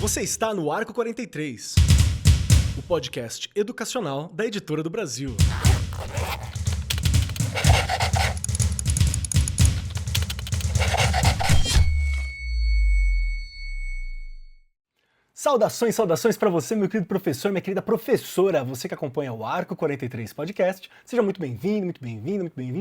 Você está no Arco 43, o podcast educacional da Editora do Brasil. Saudações para você, meu querido professor, minha querida professora, você que acompanha o Arco 43 Podcast. Seja muito bem-vindo,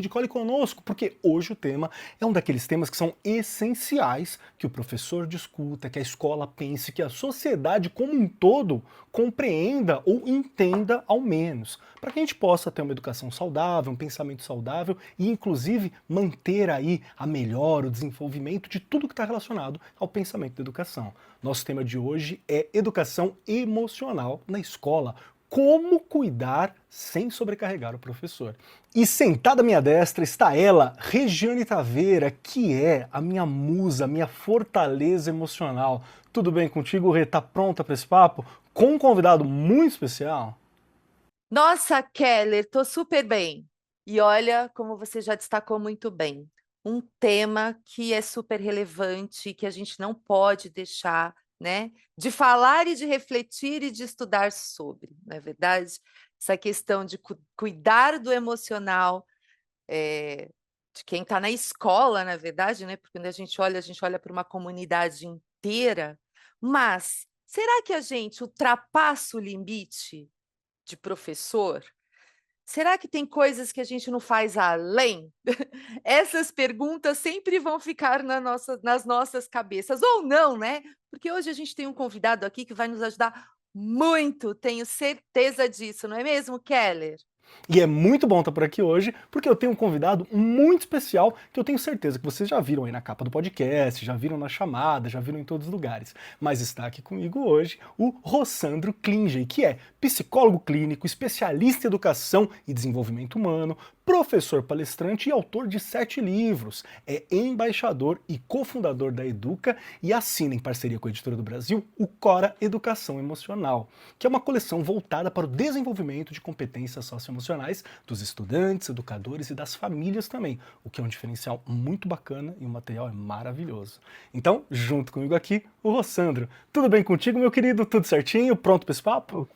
cole conosco, porque hoje o tema é um daqueles temas que são essenciais que o professor discuta, que a escola pense, que a sociedade como um todo compreenda ou entenda ao menos, para que a gente possa ter uma educação saudável, um pensamento saudável e inclusive manter aí a melhora, o desenvolvimento de tudo que está relacionado ao pensamento da educação. Nosso tema de hoje é educação emocional na escola. Como cuidar sem sobrecarregar o professor. E sentada à minha destra está ela, Regiane Taveira, que é a minha musa, a minha fortaleza emocional. Tudo bem contigo, Rê? Tá pronta para esse papo? Com um convidado muito especial? Nossa, Keller, tô super bem. E olha, como você já destacou muito bem, um tema que é super relevante, que a gente não pode deixar, né, de falar e de refletir e de estudar sobre, não é verdade? Essa questão de cuidar do emocional, de quem está na escola, na verdade, né? Porque quando a gente olha para uma comunidade inteira, mas será que a gente ultrapassa o limite de professor? Será que tem coisas que a gente não faz além? Essas perguntas sempre vão ficar nas nossas cabeças, ou não, né? Porque hoje a gente tem um convidado aqui que vai nos ajudar muito, tenho certeza disso, não é mesmo, Keller? E é muito bom estar por aqui hoje, porque eu tenho um convidado muito especial que eu tenho certeza que vocês já viram aí na capa do podcast, já viram na chamada, já viram em todos os lugares. Mas está aqui comigo hoje o Rossandro Klinger, que é psicólogo clínico, especialista em educação e desenvolvimento humano, professor palestrante e autor de 7 livros. É embaixador e cofundador da Educa e assina em parceria com a Editora do Brasil o Cora Educação Emocional, que é uma coleção voltada para o desenvolvimento de competências socioemocionais dos estudantes, educadores e das famílias também, o que é um diferencial muito bacana e o material é maravilhoso. Então, junto comigo aqui, o Rossandro. Tudo bem contigo, meu querido? Tudo certinho? Pronto para esse papo?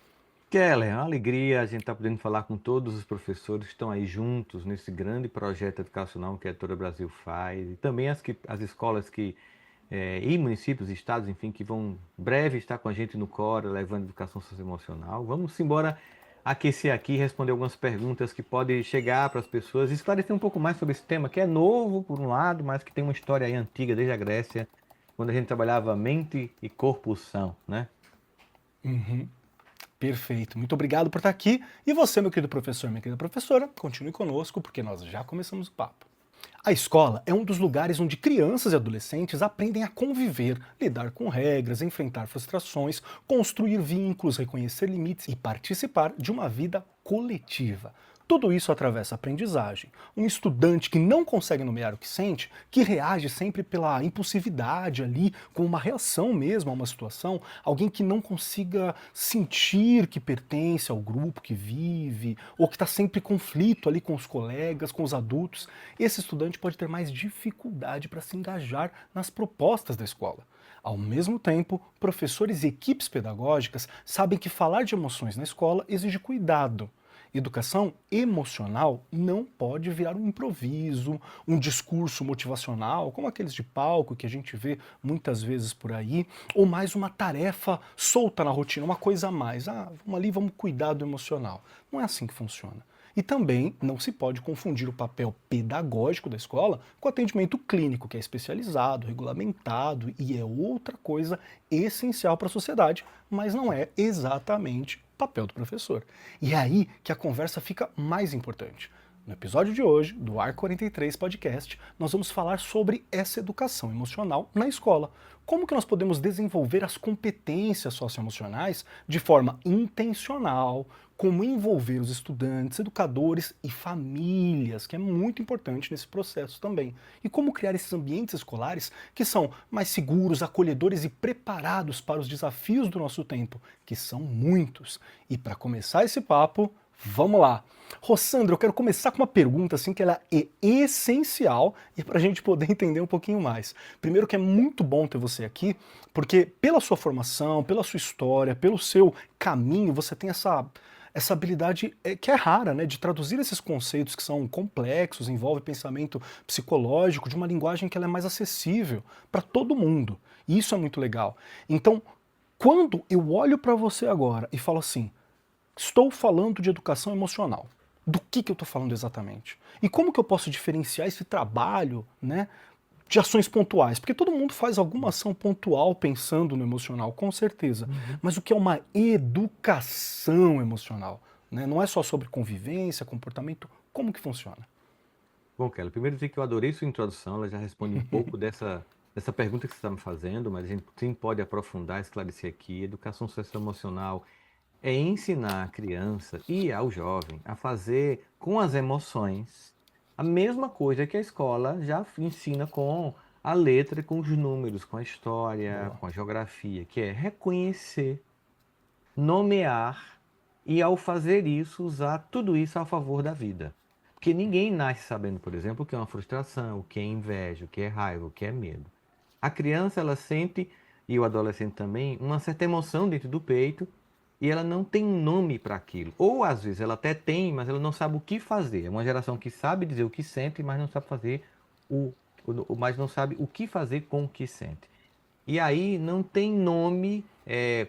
Keller, é uma alegria a gente estar podendo falar com todos os professores que estão aí juntos nesse grande projeto educacional que a Editora Brasil faz, e também as escolas e municípios, estados, enfim, que vão breve estar com a gente no Cora, levando educação socioemocional. Vamos embora aquecer aqui, responder algumas perguntas que podem chegar para as pessoas, e esclarecer um pouco mais sobre esse tema, que é novo por um lado, mas que tem uma história aí antiga, desde a Grécia, quando a gente trabalhava mente e corpo são, né? Perfeito, muito obrigado por estar aqui. E você, meu querido professor, minha querida professora, continue conosco porque nós já começamos o papo. A escola é um dos lugares onde crianças e adolescentes aprendem a conviver, lidar com regras, enfrentar frustrações, construir vínculos, reconhecer limites e participar de uma vida coletiva. Tudo isso atravessa a aprendizagem. Um estudante que não consegue nomear o que sente, que reage sempre pela impulsividade ali, com uma reação mesmo a uma situação, alguém que não consiga sentir que pertence ao grupo que vive, ou que está sempre em conflito ali com os colegas, com os adultos, esse estudante pode ter mais dificuldade para se engajar nas propostas da escola. Ao mesmo tempo, professores e equipes pedagógicas sabem que falar de emoções na escola exige cuidado. Educação emocional não pode virar um improviso, um discurso motivacional, como aqueles de palco que a gente vê muitas vezes por aí, ou mais uma tarefa solta na rotina, uma coisa a mais. Vamos ali, vamos cuidar do emocional. Não é assim que funciona. E também não se pode confundir o papel pedagógico da escola com o atendimento clínico, que é especializado, regulamentado e é outra coisa essencial para a sociedade, mas não é exatamente o papel do professor. E é aí que a conversa fica mais importante. No episódio de hoje, do Arco 43 Podcast, nós vamos falar sobre essa educação emocional na escola. Como que nós podemos desenvolver as competências socioemocionais de forma intencional, como envolver os estudantes, educadores e famílias, que é muito importante nesse processo também. E como criar esses ambientes escolares que são mais seguros, acolhedores e preparados para os desafios do nosso tempo, que são muitos. E para começar esse papo, Vamos lá. Rossandra, eu quero começar com uma pergunta assim que ela é essencial e para a gente poder entender um pouquinho mais. Primeiro que é muito bom ter você aqui, porque pela sua formação, pela sua história, pelo seu caminho, você tem essa habilidade que é rara, né, de traduzir esses conceitos que são complexos, envolve pensamento psicológico, de uma linguagem que ela é mais acessível para todo mundo. E isso é muito legal. Então, quando eu olho para você agora e falo assim, estou falando de educação emocional. Do que eu estou falando exatamente? E como que eu posso diferenciar esse trabalho, né, de ações pontuais? Porque todo mundo faz alguma ação pontual pensando no emocional, com certeza. Mas o que é uma educação emocional? Né? Não é só sobre convivência, comportamento. Como que funciona? Bom, Kelly, primeiro dizer que eu adorei sua introdução, ela já responde um pouco dessa pergunta que você está me fazendo, mas a gente sim pode aprofundar, esclarecer aqui. Educação socioemocional é ensinar a criança e ao jovem a fazer com as emoções a mesma coisa que a escola já ensina com a letra, com os números, com a história, Boa. com a geografia, que é reconhecer, nomear e, ao fazer isso, usar tudo isso a favor da vida. Porque ninguém nasce sabendo, por exemplo, o que é uma frustração, o que é inveja, o que é raiva, o que é medo. A criança, ela sente, e o adolescente também, uma certa emoção dentro do peito e ela não tem nome para aquilo. Ou às vezes ela até tem, mas ela não sabe o que fazer. É uma geração que sabe dizer o que sente, mas não sabe fazer mas não sabe o que fazer com o que sente. E aí não tem nome,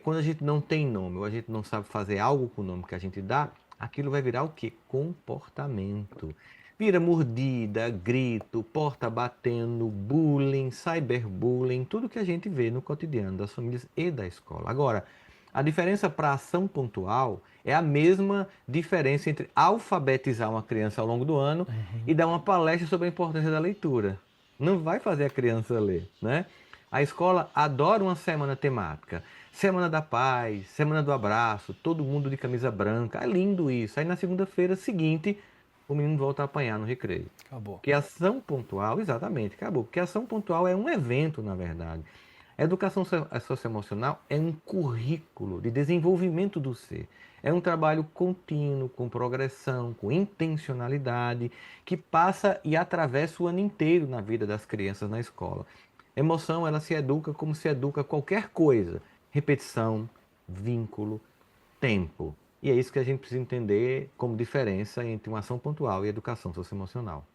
quando a gente não tem nome, ou a gente não sabe fazer algo com o nome que a gente dá, aquilo vai virar o quê? Comportamento. Vira mordida, grito, porta batendo, bullying, cyberbullying, tudo que a gente vê no cotidiano das famílias e da escola. Agora, a diferença para ação pontual é a mesma diferença entre alfabetizar uma criança ao longo do ano e dar uma palestra sobre a importância da leitura. Não vai fazer a criança ler, né? A escola adora uma semana temática. Semana da paz, semana do abraço, todo mundo de camisa branca. É lindo isso. Aí na segunda-feira seguinte, o menino volta a apanhar no recreio. Acabou. Porque ação pontual, exatamente, acabou. Porque ação pontual é um evento, na verdade. A educação socioemocional é um currículo de desenvolvimento do ser. É um trabalho contínuo, com progressão, com intencionalidade, que passa e atravessa o ano inteiro na vida das crianças na escola. Emoção, ela se educa como se educa qualquer coisa. Repetição, vínculo, tempo. E é isso que a gente precisa entender como diferença entre uma ação pontual e educação socioemocional.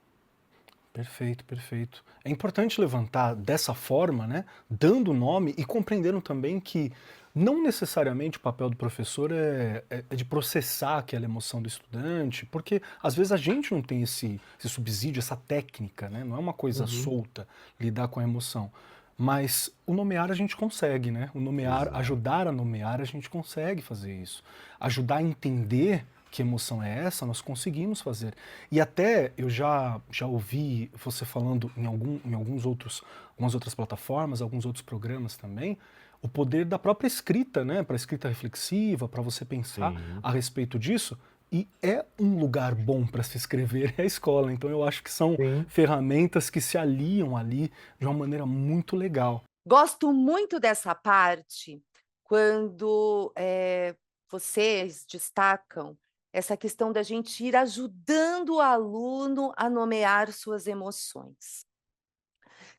Perfeito, perfeito. É importante levantar dessa forma, né, dando nome e compreendendo também que não necessariamente o papel do professor é de processar aquela emoção do estudante, porque às vezes a gente não tem esse subsídio, essa técnica, né, não é uma coisa solta lidar com a emoção. Mas o nomear a gente consegue, né? O nomear, Exato. ajudar a nomear, a gente consegue fazer isso. Ajudar a entender que emoção é essa, nós conseguimos fazer. E até eu já ouvi você falando em algumas outras plataformas, alguns outros programas também, o poder da própria escrita, né? Para escrita reflexiva, para você pensar Sim. a respeito disso. E é um lugar bom para se escrever, é a escola. Então eu acho que são Sim. ferramentas que se aliam ali de uma maneira muito legal. Gosto muito dessa parte quando vocês destacam essa questão da gente ir ajudando o aluno a nomear suas emoções.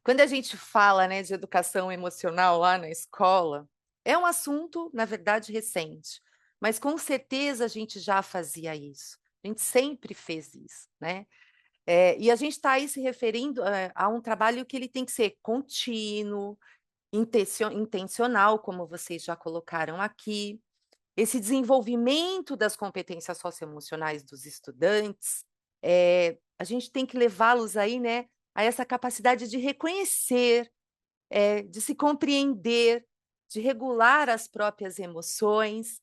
Quando a gente fala, né, de educação emocional lá na escola, é um assunto, na verdade, recente, mas com certeza a gente já fazia isso. A gente sempre fez isso, né? E a gente está aí se referindo a um trabalho que ele tem que ser contínuo, intencional, como vocês já colocaram aqui. Esse desenvolvimento das competências socioemocionais dos estudantes, a gente tem que levá-los aí, né, a essa capacidade de reconhecer, de se compreender, de regular as próprias emoções,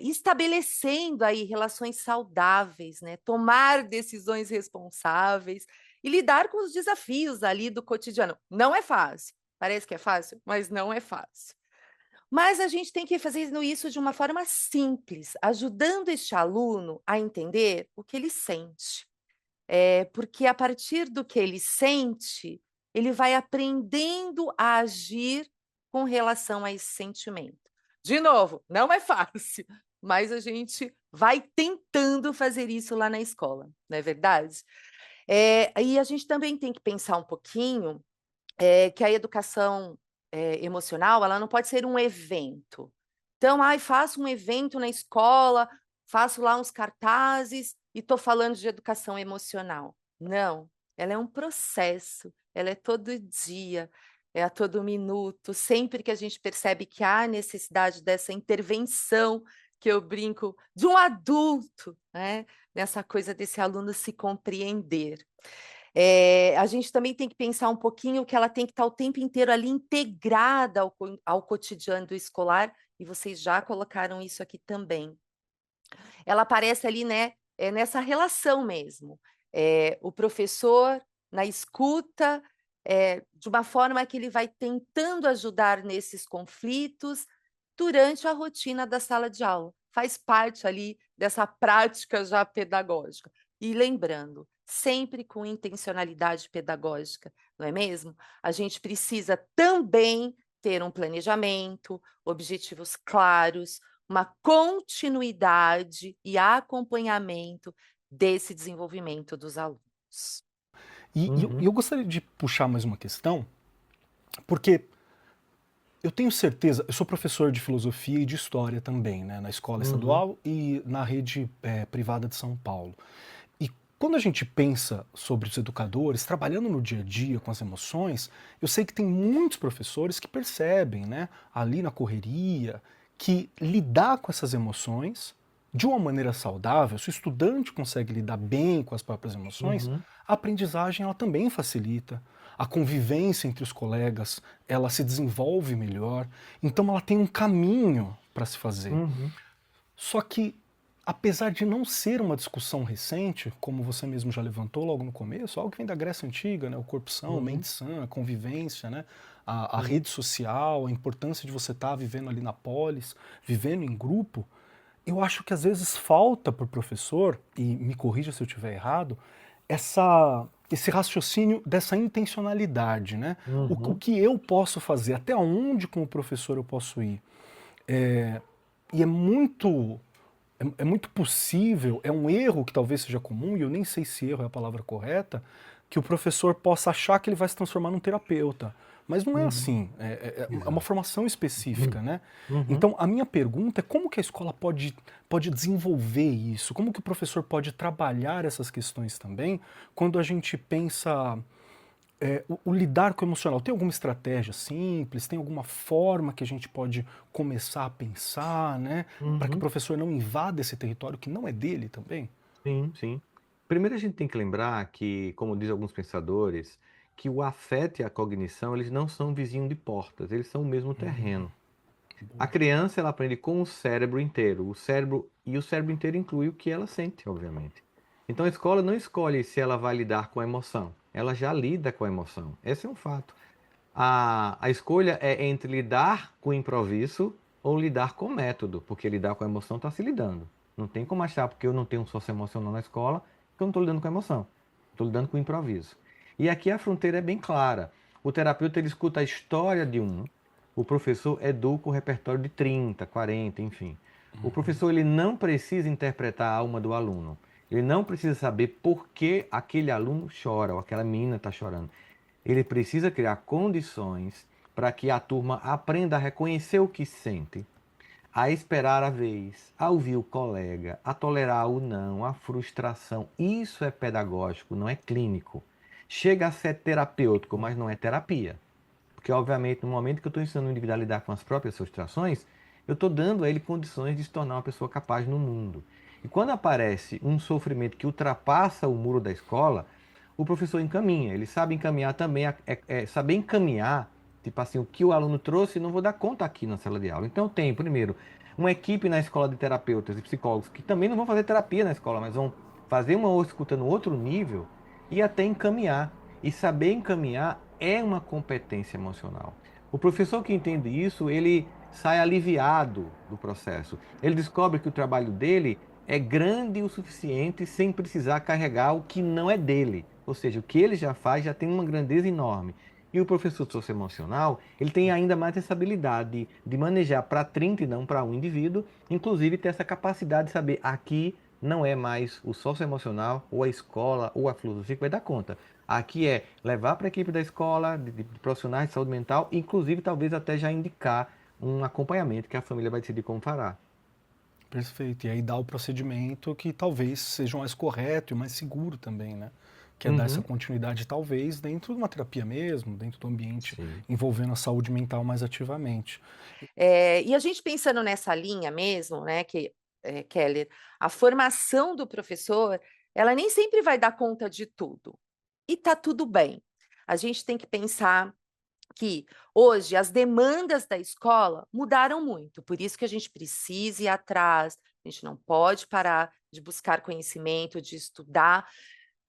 estabelecendo aí relações saudáveis, né, tomar decisões responsáveis e lidar com os desafios ali do cotidiano. Não é fácil, parece que é fácil, mas não é fácil. Mas a gente tem que fazer isso de uma forma simples, ajudando este aluno a entender o que ele sente. Porque a partir do que ele sente, ele vai aprendendo a agir com relação a esse sentimento. De novo, não é fácil, mais a gente vai tentando fazer isso lá na escola, não é verdade? E a gente também tem que pensar um pouquinho que a educação emocional, ela não pode ser um evento. Então, faço um evento na escola, faço lá uns cartazes e estou falando de educação emocional. Não, ela é um processo, ela é todo dia, é a todo minuto, sempre que a gente percebe que há necessidade dessa intervenção, que eu brinco, de um adulto, né? Nessa coisa desse aluno se compreender. A gente também tem que pensar um pouquinho que ela tem que estar o tempo inteiro ali integrada ao cotidiano do escolar, e vocês já colocaram isso aqui também. Ela aparece ali, né, nessa relação mesmo. O professor na escuta, de uma forma que ele vai tentando ajudar nesses conflitos durante a rotina da sala de aula. Faz parte ali dessa prática já pedagógica. E lembrando, sempre com intencionalidade pedagógica, não é mesmo? A gente precisa também ter um planejamento, objetivos claros, uma continuidade e acompanhamento desse desenvolvimento dos alunos. E eu gostaria de puxar mais uma questão, porque eu tenho certeza, eu sou professor de filosofia e de história também, né, na escola estadual e na rede privada de São Paulo. E quando a gente pensa sobre os educadores trabalhando no dia a dia com as emoções, eu sei que tem muitos professores que percebem, né, ali na correria, que lidar com essas emoções de uma maneira saudável, se o estudante consegue lidar bem com as próprias emoções, a aprendizagem ela também facilita. A convivência entre os colegas, ela se desenvolve melhor. Então ela tem um caminho para se fazer. Só que, apesar de não ser uma discussão recente, como você mesmo já levantou logo no começo, algo que vem da Grécia Antiga, né? O corpo são, mente sã, a convivência, né? A rede social, a importância de você estar vivendo ali na polis, vivendo em grupo, eu acho que às vezes falta para o professor, e me corrija se eu estiver errado, esse raciocínio dessa intencionalidade, né? O que eu posso fazer, até onde como professor eu posso ir. E é muito possível, é um erro que talvez seja comum, e eu nem sei se erro é a palavra correta, que o professor possa achar que ele vai se transformar num terapeuta. Mas não é assim, é uma formação específica, né? Então, a minha pergunta é como que a escola pode desenvolver isso? Como que o professor pode trabalhar essas questões também, quando a gente pensa o lidar com o emocional? Tem alguma estratégia simples? Tem alguma forma que a gente pode começar a pensar, né? Para que o professor não invada esse território que não é dele também? Sim, sim. Primeiro a gente tem que lembrar que, como dizem alguns pensadores, que o afeto e a cognição, eles não são vizinhos de portas, eles são o mesmo terreno. A criança, ela aprende com o cérebro inteiro. O cérebro inteiro inclui o que ela sente, obviamente. Então a escola não escolhe se ela vai lidar com a emoção. Ela já lida com a emoção. Esse é um fato. A escolha é entre lidar com o improviso ou lidar com o método, porque lidar com a emoção está se lidando. Não tem como achar, porque eu não tenho um socioemocional na escola, que eu não estou lidando com a emoção. Estou lidando com o improviso. E aqui a fronteira é bem clara. O terapeuta ele escuta a história de um, o professor educa o repertório de 30, 40, enfim. O professor ele não precisa interpretar a alma do aluno. Ele não precisa saber por que aquele aluno chora ou aquela menina está chorando. Ele precisa criar condições para que a turma aprenda a reconhecer o que sente, a esperar a vez, a ouvir o colega, a tolerar o não, a frustração. Isso é pedagógico, não é clínico. Chega a ser terapêutico, mas não é terapia. Porque, obviamente, no momento que eu estou ensinando o indivíduo a lidar com as próprias frustrações, eu estou dando a ele condições de se tornar uma pessoa capaz no mundo. E quando aparece um sofrimento que ultrapassa o muro da escola, o professor encaminha. Ele sabe encaminhar também, saber encaminhar, tipo assim, o que o aluno trouxe, não vou dar conta aqui na sala de aula. Então tem, primeiro, uma equipe na escola de terapeutas e psicólogos que também não vão fazer terapia na escola, mas vão fazer uma escuta no outro nível e até encaminhar. E saber encaminhar é uma competência emocional. O professor que entende isso, ele sai aliviado do processo. Ele descobre que o trabalho dele é grande o suficiente sem precisar carregar o que não é dele. Ou seja, o que ele já faz já tem uma grandeza enorme. E o professor socioemocional, ele tem ainda mais essa habilidade de manejar para 30 e não para um indivíduo, inclusive ter essa capacidade de saber aqui não é mais o socioemocional, ou a escola, ou a filosofia que vai dar conta. Aqui é levar para a equipe da escola, de profissionais de saúde mental, inclusive talvez até já indicar um acompanhamento que a família vai decidir como fará. Perfeito. E aí dá o procedimento que talvez seja o mais correto e mais seguro também, né? Que é dar essa Uhum. continuidade, talvez, dentro de uma terapia mesmo, dentro do ambiente Sim. envolvendo a saúde mental mais ativamente. E a gente pensando nessa linha mesmo, né, Keller, a formação do professor, ela nem sempre vai dar conta de tudo. E tá tudo bem. A gente tem que pensar que hoje as demandas da escola mudaram muito, por isso que a gente precisa ir atrás, a gente não pode parar de buscar conhecimento, de estudar,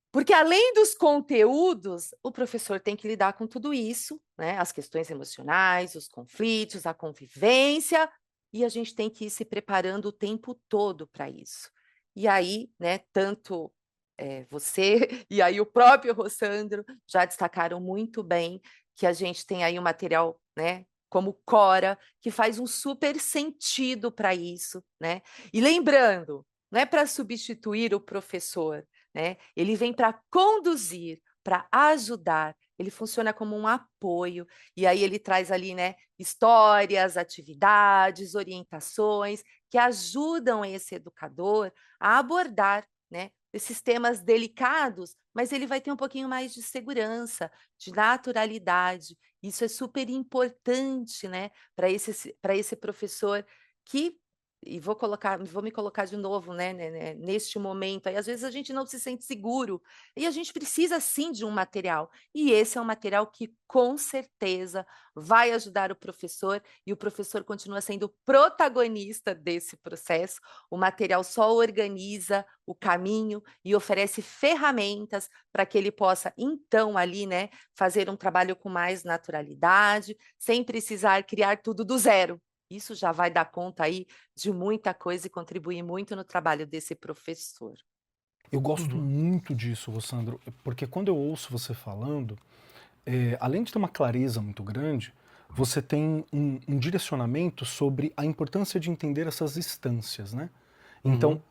porque além dos conteúdos, o professor tem que lidar com tudo isso, né? As questões emocionais, os conflitos, a convivência, e a gente tem que ir se preparando o tempo todo para isso. E aí, né, tanto você e aí o próprio Rossandro já destacaram muito bem que a gente tem aí um material, né, como Cora, que faz um super sentido para isso, né? E lembrando, não é para substituir o professor, né? Ele vem para conduzir, para ajudar, ele funciona como um apoio, e aí ele traz ali, né, histórias, atividades, orientações que ajudam esse educador a abordar, né, esses temas delicados, mas ele vai ter um pouquinho mais de segurança, de naturalidade. Isso é super importante, né, para esse professor que e vou me colocar de novo, né, neste momento aí, às vezes a gente não se sente seguro, e a gente precisa sim de um material, e esse é um material que com certeza vai ajudar o professor, e o professor continua sendo protagonista desse processo, o material só organiza o caminho e oferece ferramentas para que ele possa então ali, né, fazer um trabalho com mais naturalidade, sem precisar criar tudo do zero. Isso já vai dar conta aí de muita coisa e contribuir muito no trabalho desse professor. Eu gosto Uhum. muito disso, Rossandro, porque quando eu ouço você falando, além de ter uma clareza muito grande, você tem um direcionamento sobre a importância de entender essas instâncias, né? Então,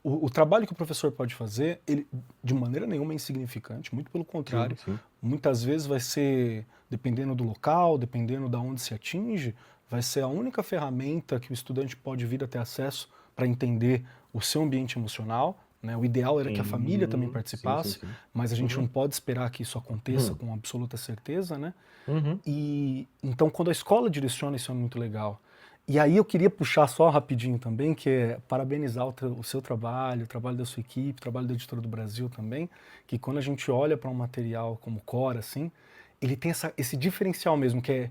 Uhum. o trabalho que o professor pode fazer, ele de maneira nenhuma é insignificante, muito pelo Sim, contrário. sim. Muitas vezes vai ser, dependendo do local, dependendo de onde se atinge, vai ser a única ferramenta que o estudante pode vir a ter acesso para entender o seu ambiente emocional, né? O ideal era que a família também Sim, sim, participasse, sim. mas a gente Uhum. não pode esperar que isso aconteça Uhum. com absoluta certeza, né? Uhum. E então, quando a escola direciona, isso é muito legal. E aí eu queria puxar só rapidinho também, que é parabenizar o seu trabalho, o trabalho da sua equipe, o trabalho da Editora do Brasil também, que quando a gente olha para um material como Cora, assim, ele tem esse diferencial mesmo, que é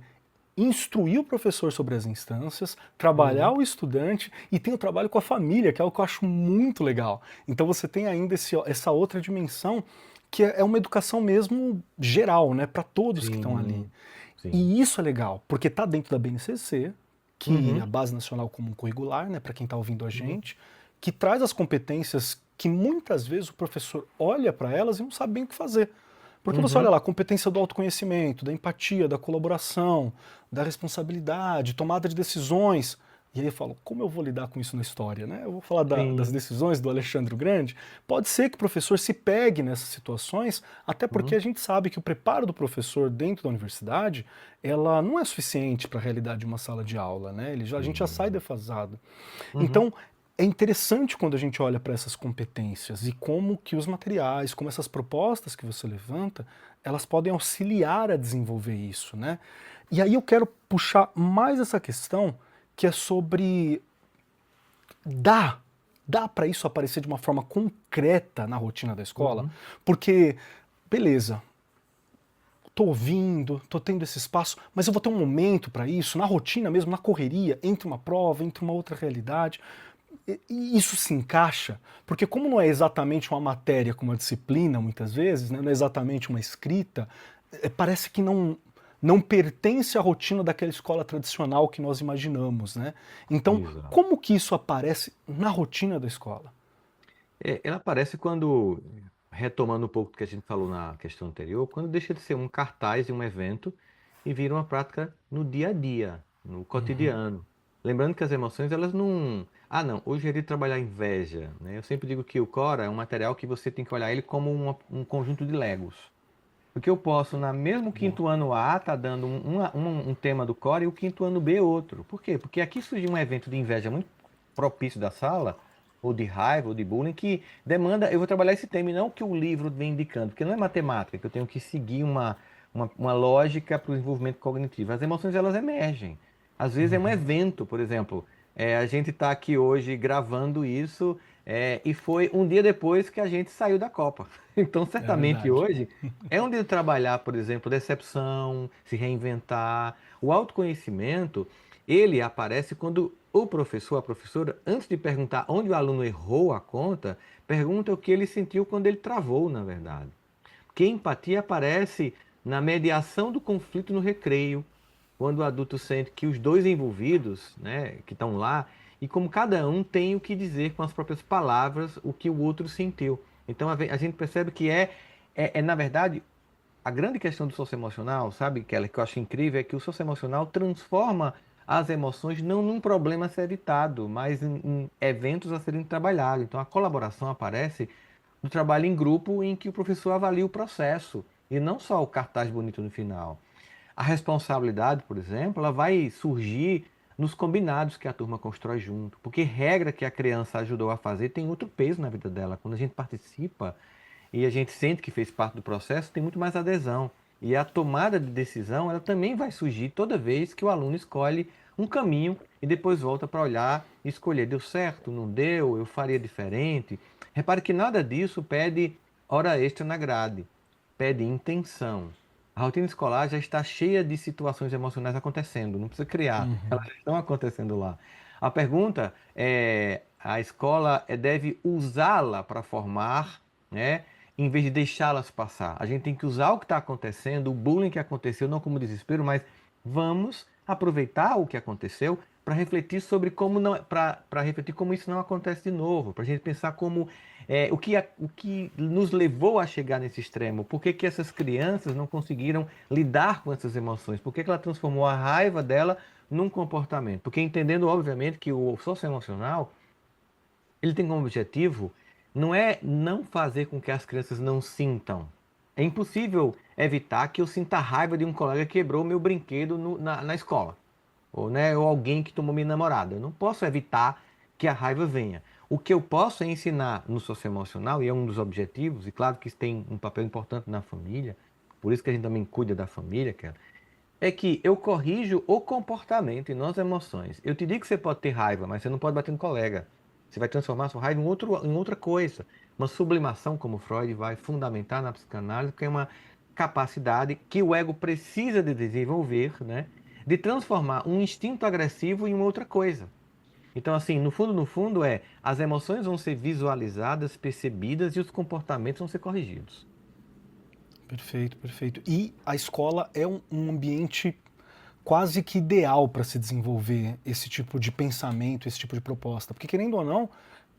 instruir o professor sobre as instâncias, trabalhar Uhum. o estudante e tem o trabalho com a família, que é algo que eu acho muito legal. Então você tem ainda essa outra dimensão, que é uma educação mesmo geral, né, para todos que estão ali. Sim, sim. E isso é legal, porque está dentro da BNCC, que é Uhum. a Base Nacional Comum Curricular, né, para quem está ouvindo a Uhum. gente, que traz as competências que muitas vezes o professor olha para elas e não sabe bem o que fazer. Porque você olha Uhum. lá, competência do autoconhecimento, da empatia, da colaboração, da responsabilidade, tomada de decisões. E aí eu falo, como eu vou lidar com isso na história, né? Eu vou falar das Sim. decisões do Alexandre o Grande. Pode ser que o professor se pegue nessas situações, até porque Uhum. a gente sabe que o preparo do professor dentro da universidade, ela não é suficiente para a realidade de uma sala de aula, né? A gente já sai Sim. defasado. Uhum. Então, é interessante quando a gente olha para essas competências e como que os materiais, como essas propostas que você levanta, elas podem auxiliar a desenvolver isso, né? E aí eu quero puxar mais essa questão que é sobre dá para isso aparecer de uma forma concreta na rotina da escola? Uhum. Porque beleza, tô ouvindo, tô tendo esse espaço, mas eu vou ter um momento para isso, na rotina mesmo, na correria, entre uma prova, entre uma outra realidade. E isso se encaixa, porque como não é exatamente uma matéria como uma disciplina, muitas vezes, né, não é exatamente uma escrita, parece que não pertence à rotina daquela escola tradicional que nós imaginamos, né? Então, Exato. como que isso aparece na rotina da escola? Ela aparece quando retomando um pouco do que a gente falou na questão anterior, quando deixa de ser um cartaz de um evento e vira uma prática no dia a dia, no Uhum. cotidiano. Lembrando que as emoções, elas não... Ah, não, hoje é dia de trabalhar inveja, né? Eu sempre digo que o Cora é um material que você tem que olhar ele como um conjunto de Legos. Porque eu posso, na mesmo Boa. quinto ano A, tá dando um tema do Core e o quinto ano B outro. Por quê? Porque aqui surge um evento de inveja muito propício da sala, ou de raiva, ou de bullying, que demanda, eu vou trabalhar esse tema e não o que o livro vem indicando, porque não é matemática, que eu tenho que seguir uma lógica para o desenvolvimento cognitivo. As emoções, elas emergem. Às vezes é um Uhum. evento, por exemplo, a gente está aqui hoje gravando isso, e foi um dia depois que a gente saiu da Copa. Então, É certamente verdade. hoje é um dia de trabalhar, por exemplo, decepção, se reinventar. O autoconhecimento, ele aparece quando o professor, a professora, antes de perguntar onde o aluno errou a conta, pergunta o que ele sentiu quando ele travou, na verdade. Porque empatia aparece na mediação do conflito no recreio, quando o adulto sente que os dois envolvidos, né, que estão lá, e como cada um tem o que dizer com as próprias palavras o que o outro sentiu. Então a gente percebe que na verdade, a grande questão do socioemocional, sabe, Keller, que eu acho incrível, é que o socioemocional transforma as emoções não num problema a ser evitado, mas em eventos a serem trabalhados. Então a colaboração aparece no trabalho em grupo em que o professor avalia o processo e não só o cartaz bonito no final. A responsabilidade, por exemplo, ela vai surgir nos combinados que a turma constrói junto, porque regra que a criança ajudou a fazer tem outro peso na vida dela. Quando a gente participa e a gente sente que fez parte do processo, tem muito mais adesão. E a tomada de decisão, ela também vai surgir toda vez que o aluno escolhe um caminho e depois volta para olhar e escolher, deu certo, não deu, eu faria diferente. Repare que nada disso pede hora extra na grade, pede intenção. A rotina escolar já está cheia de situações emocionais acontecendo, não precisa criar, elas Uhum. já estão acontecendo lá. A pergunta é, a escola deve usá-la para formar, né, em vez de deixá-las passar. A gente tem que usar o que está acontecendo, o bullying que aconteceu, não como desespero, mas vamos aproveitar o que aconteceu para refletir sobre como não, para refletir como isso não acontece de novo, para a gente pensar como o que nos levou a chegar nesse extremo, por que que essas crianças não conseguiram lidar com essas emoções, por que que ela transformou a raiva dela num comportamento, porque entendendo obviamente que o socioemocional ele tem como objetivo não é não fazer com que as crianças não sintam. É impossível evitar que eu sinta raiva de um colega que quebrou meu brinquedo na escola. Ou, né, ou alguém que tomou minha namorada. Eu não posso evitar que a raiva venha. O que eu posso é ensinar no socioemocional, e é um dos objetivos, e claro que isso tem um papel importante na família, por isso que a gente também cuida da família, cara, é que eu corrijo o comportamento e não as emoções. Eu te digo que você pode ter raiva, mas você não pode bater no colega. Você vai transformar a sua raiva em outra coisa. Uma sublimação, como Freud vai fundamentar na psicanálise, que é uma capacidade que o ego precisa de desenvolver, né? De transformar um instinto agressivo em uma outra coisa. Então, assim, no fundo as emoções vão ser visualizadas, percebidas e os comportamentos vão ser corrigidos. Perfeito, perfeito. E a escola é um ambiente quase que ideal para se desenvolver esse tipo de pensamento, esse tipo de proposta. Porque, querendo ou não,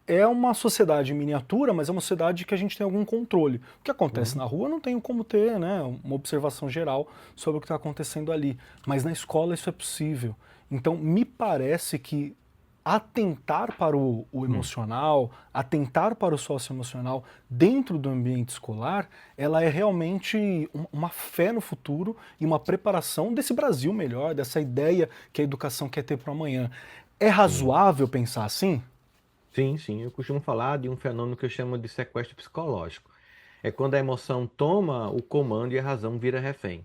é uma sociedade em miniatura, mas é uma sociedade que a gente tem algum controle. O que acontece Uhum. na rua eu não tenho como ter, né, uma observação geral sobre o que está acontecendo ali. Mas na escola isso é possível. Então, me parece que atentar para o Hum. emocional, atentar para o socioemocional dentro do ambiente escolar, ela é realmente uma fé no futuro e uma preparação desse Brasil melhor, dessa ideia que a educação quer ter para o amanhã. É Sim. razoável pensar assim? Sim, sim. Eu costumo falar de um fenômeno que eu chamo de sequestro psicológico. É quando a emoção toma o comando e a razão vira refém.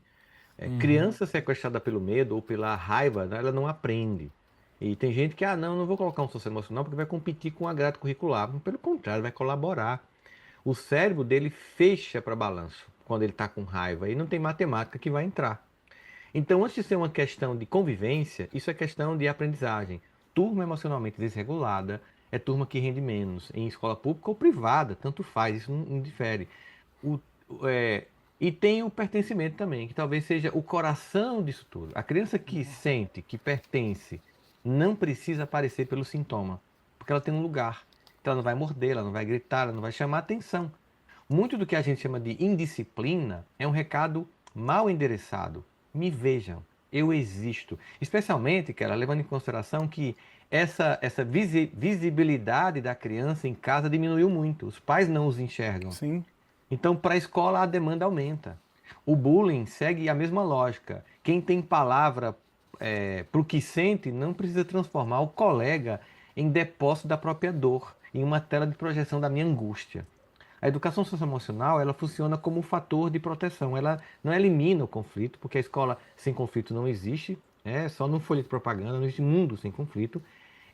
Uhum. Criança sequestrada pelo medo ou pela raiva, né, ela não aprende. E tem gente que, não, não vou colocar um socio emocional porque vai competir com a grade curricular. Pelo contrário, vai colaborar. O cérebro dele fecha para balanço quando ele está com raiva e não tem matemática que vai entrar. Então, antes de ser uma questão de convivência, isso é questão de aprendizagem. Turma emocionalmente desregulada é turma que rende menos, em escola pública ou privada, tanto faz, isso não difere. O, e tem o pertencimento também, que talvez seja o coração disso tudo. A criança que sente que pertence não precisa aparecer pelo sintoma, porque ela tem um lugar. Então ela não vai morder, ela não vai gritar, ela não vai chamar atenção. Muito do que a gente chama de indisciplina é um recado mal endereçado. Me vejam, eu existo. Especialmente, Keller, levando em consideração que essa visibilidade da criança em casa diminuiu muito. Os pais não os enxergam. Sim. Então, para a escola, a demanda aumenta. O bullying segue a mesma lógica. Quem tem palavra para o que sente não precisa transformar o colega em depósito da própria dor, em uma tela de projeção da minha angústia. A educação socioemocional, ela funciona como um fator de proteção. Ela não elimina o conflito, porque a escola sem conflito não existe, só no folheto de propaganda, não existe mundo sem conflito.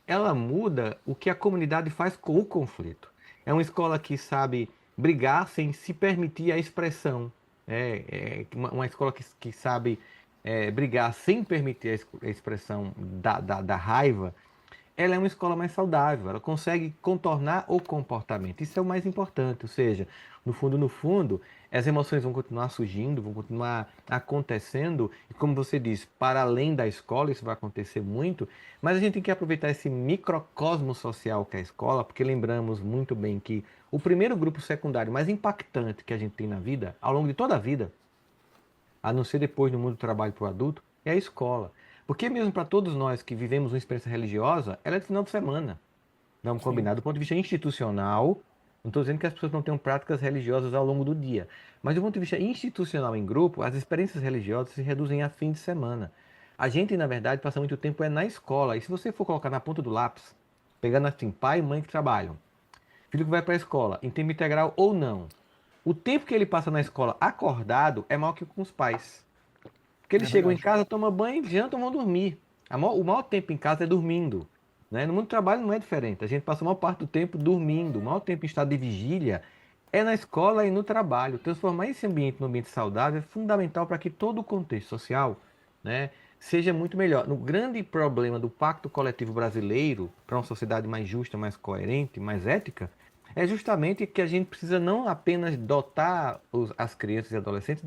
Ela muda o que a comunidade faz com o conflito. É uma escola que sabe brigar sem se permitir a expressão. Uma escola que sabe brigar sem permitir a expressão da raiva. Ela é uma escola mais saudável, ela consegue contornar o comportamento. Isso é o mais importante, ou seja, no fundo, as emoções vão continuar surgindo, vão continuar acontecendo, e como você diz, para além da escola, isso vai acontecer muito, mas a gente tem que aproveitar esse microcosmo social que é a escola, porque lembramos muito bem que o primeiro grupo secundário mais impactante que a gente tem na vida, ao longo de toda a vida, a não ser depois no mundo do trabalho para o adulto, é a escola. Porque mesmo para todos nós que vivemos uma experiência religiosa, ela é de final de semana. Vamos combinar, do ponto de vista institucional, não estou dizendo que as pessoas não tenham práticas religiosas ao longo do dia, mas do ponto de vista institucional em grupo, as experiências religiosas se reduzem a fim de semana. A gente, na verdade, passa muito tempo na escola, e se você for colocar na ponta do lápis, pegando assim, pai e mãe que trabalham, filho que vai para a escola, em tempo integral ou não, o tempo que ele passa na escola acordado é maior que com os pais. Porque eles chegam em casa, tomam banho, jantam e vão dormir. O maior tempo em casa é dormindo. Né? No mundo do trabalho não é diferente. A gente passa a maior parte do tempo dormindo. O maior tempo em estado de vigília é na escola e no trabalho. Transformar esse ambiente num ambiente saudável é fundamental para que todo o contexto social, né, seja muito melhor. O grande problema do pacto coletivo brasileiro para uma sociedade mais justa, mais coerente, mais ética, é justamente que a gente precisa não apenas dotar as crianças e adolescentes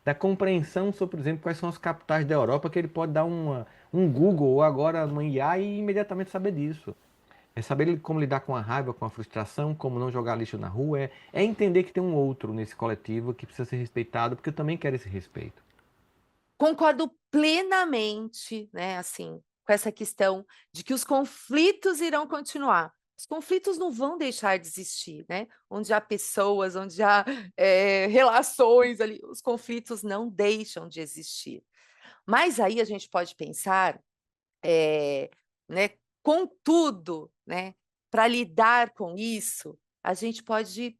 da compreensão sobre, por exemplo, quais são as capitais da Europa, que ele pode dar um Google ou agora uma IA e imediatamente saber disso. É saber como lidar com a raiva, com a frustração, como não jogar lixo na rua, é entender que tem um outro nesse coletivo que precisa ser respeitado, porque eu também quero esse respeito. Concordo plenamente, né, assim, com essa questão de que os conflitos irão continuar. Os conflitos não vão deixar de existir, né? Onde há pessoas, onde há relações ali, os conflitos não deixam de existir. Mas aí a gente pode pensar, né, contudo, né, para lidar com isso, a gente pode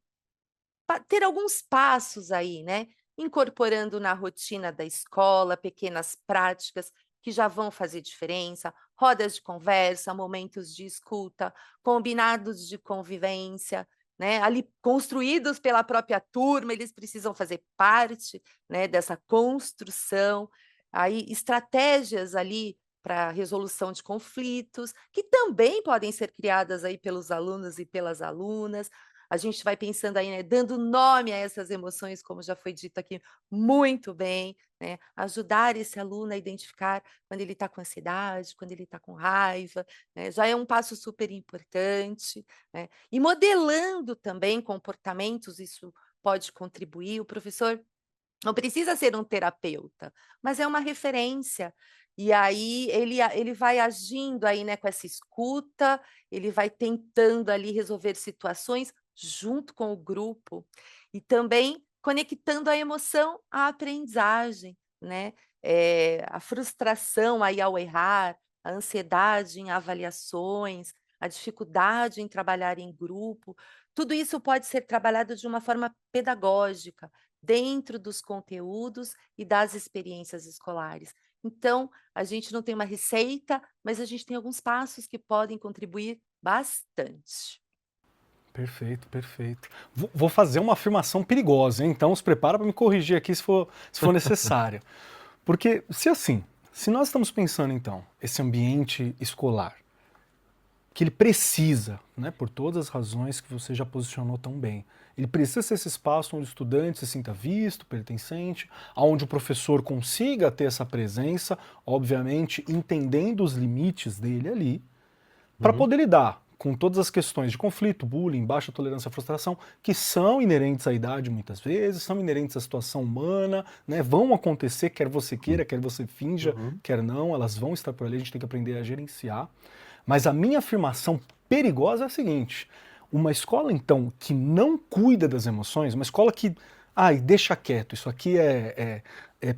ter alguns passos aí, né? Incorporando na rotina da escola pequenas práticas que já vão fazer diferença, rodas de conversa, momentos de escuta, combinados de convivência, né? Ali construídos pela própria turma, eles precisam fazer parte, né, dessa construção. Aí estratégias ali para resolução de conflitos, que também podem ser criadas aí pelos alunos e pelas alunas. A gente vai pensando aí, né, dando nome a essas emoções, como já foi dito aqui muito bem, né, ajudar esse aluno a identificar quando ele está com ansiedade, quando ele está com raiva, né, já é um passo super importante, né, e modelando também comportamentos, isso pode contribuir. O professor não precisa ser um terapeuta, mas é uma referência. E aí ele vai agindo aí, né, com essa escuta, ele vai tentando ali resolver situações junto com o grupo e também conectando a emoção à aprendizagem, né? A frustração aí ao errar, a ansiedade em avaliações, a dificuldade em trabalhar em grupo, tudo isso pode ser trabalhado de uma forma pedagógica, dentro dos conteúdos e das experiências escolares. Então, a gente não tem uma receita, mas a gente tem alguns passos que podem contribuir bastante. Perfeito, perfeito. Vou fazer uma afirmação perigosa, hein? Então se prepara para me corrigir aqui se for necessário. Porque se nós estamos pensando então, esse ambiente escolar, que ele precisa, né, por todas as razões que você já posicionou tão bem, ele precisa ser esse espaço onde o estudante se sinta visto, pertencente, onde o professor consiga ter essa presença, obviamente entendendo os limites dele ali, para poder lidar com todas as questões de conflito, bullying, baixa tolerância à frustração, que são inerentes à idade muitas vezes, são inerentes à situação humana, né? Vão acontecer, quer você queira, quer você finja, quer não, elas vão estar por ali, a gente tem que aprender a gerenciar. Mas a minha afirmação perigosa é a seguinte: uma escola, então, que não cuida das emoções, uma escola que, ai, deixa quieto, isso aqui é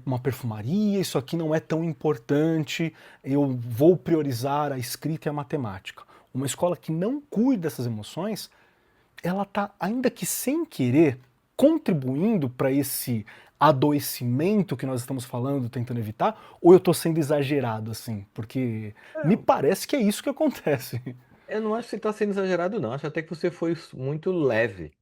uma perfumaria, isso aqui não é tão importante, eu vou priorizar a escrita e a matemática. Uma escola que não cuida dessas emoções, ela está, ainda que sem querer, contribuindo para esse adoecimento que nós estamos falando, tentando evitar, ou eu estou sendo exagerado assim? Porque me parece que é isso que acontece. Eu não acho que você está sendo exagerado, não. Acho até que você foi muito leve.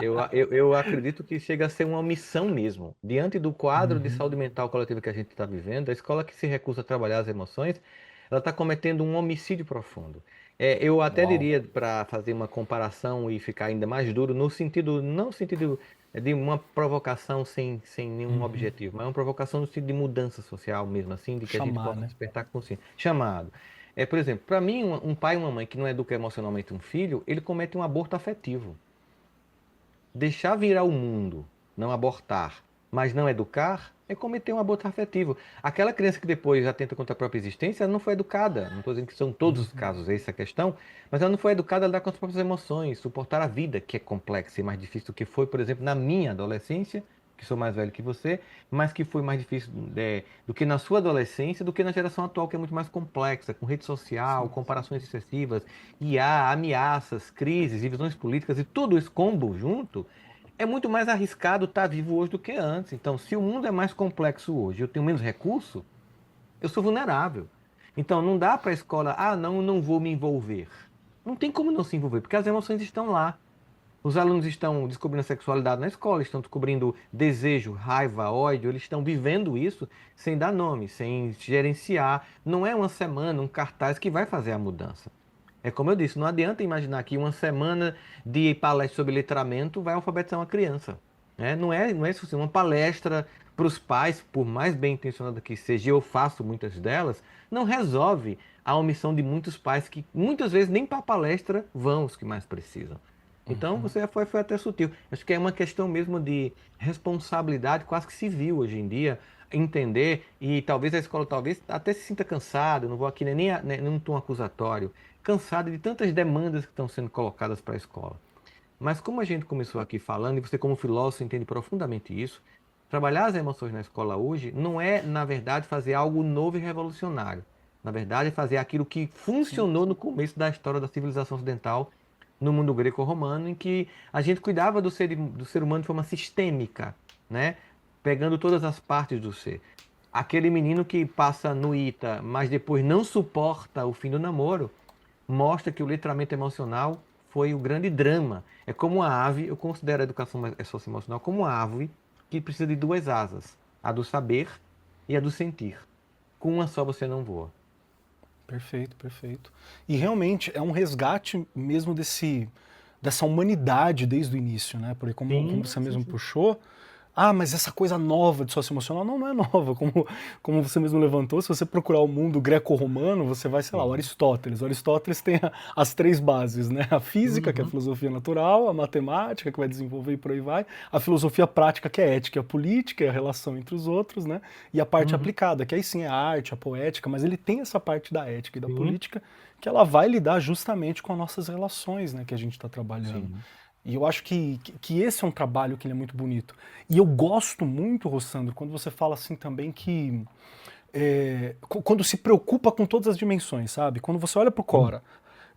Eu acredito que chega a ser uma omissão mesmo. Diante do quadro de saúde mental coletiva que a gente está vivendo, a escola que se recusa a trabalhar as emoções, ela está cometendo um homicídio profundo. Eu até Uau. diria, para fazer uma comparação e ficar ainda mais duro, no sentido, não no sentido de uma provocação sem nenhum objetivo, mas uma provocação no sentido de mudança social mesmo, assim, de que a gente Chamar, possa né? despertar consciência. Chamado. Por exemplo, para mim, um pai e uma mãe que não educa emocionalmente um filho, ele comete um aborto afetivo. Deixar virar o mundo, não abortar, mas não educar, é cometer um aborto afetivo. Aquela criança que depois atenta contra a própria existência, ela não foi educada. Não estou dizendo que são todos os casos essa a questão, mas ela não foi educada a lidar com as próprias emoções, suportar a vida, que é complexa e mais difícil do que foi, por exemplo, na minha adolescência, que sou mais velho que você, mas que foi mais difícil do que na sua adolescência, do que na geração atual, que é muito mais complexa, com rede social, comparações excessivas, IA, ameaças, crises, divisões políticas e tudo isso combo junto. É muito mais arriscado estar vivo hoje do que antes. Então, se o mundo é mais complexo hoje, eu tenho menos recurso, eu sou vulnerável. Então, não dá para a escola, não vou me envolver. Não tem como não se envolver, porque as emoções estão lá. Os alunos estão descobrindo a sexualidade na escola, estão descobrindo desejo, raiva, ódio, eles estão vivendo isso sem dar nome, sem gerenciar. Não é uma semana, um cartaz que vai fazer a mudança. É como eu disse, não adianta imaginar que uma semana de palestra sobre letramento vai alfabetizar uma criança. Né? Não é isso assim, uma palestra para os pais, por mais bem intencionada que seja, eu faço muitas delas, não resolve a omissão de muitos pais que muitas vezes nem para a palestra vão os que mais precisam. Então você foi até sutil. Acho que é uma questão mesmo de responsabilidade quase que civil hoje em dia, entender, e talvez a escola talvez até se sinta cansada, eu não vou aqui nem num tom acusatório, cansada de tantas demandas que estão sendo colocadas para a escola. Mas como a gente começou aqui falando, e você como filósofo entende profundamente isso, trabalhar as emoções na escola hoje não é, na verdade, fazer algo novo e revolucionário. Na verdade, é fazer aquilo que funcionou no começo da história da civilização ocidental, no mundo greco-romano, em que a gente cuidava do ser humano de forma sistêmica, né? Pegando todas as partes do ser. Aquele menino que passa no ITA, mas depois não suporta o fim do namoro, mostra que o letramento emocional foi o grande drama. É como a ave, eu considero a educação socioemocional como uma ave que precisa de duas asas, a do saber e a do sentir. Com uma só você não voa. Perfeito, perfeito. E realmente é um resgate mesmo dessa humanidade desde o início, né? Porque como você mesmo puxou, mas essa coisa nova de socioemocional não é nova. Como você mesmo levantou, se você procurar o mundo greco-romano, você vai, sei lá, o Aristóteles. O Aristóteles tem as três bases, né? A física, que é a filosofia natural, a matemática, que vai desenvolver e por aí vai, a filosofia prática, que é a ética e a política, é a relação entre os outros, né? E a parte aplicada, que aí sim é a arte, a poética, mas ele tem essa parte da ética e da política que ela vai lidar justamente com as nossas relações, né, que a gente está trabalhando. E eu acho que esse é um trabalho que ele é muito bonito. E eu gosto muito, Rossandro, quando você fala assim também que quando se preocupa com todas as dimensões, sabe? Quando você olha para o Cora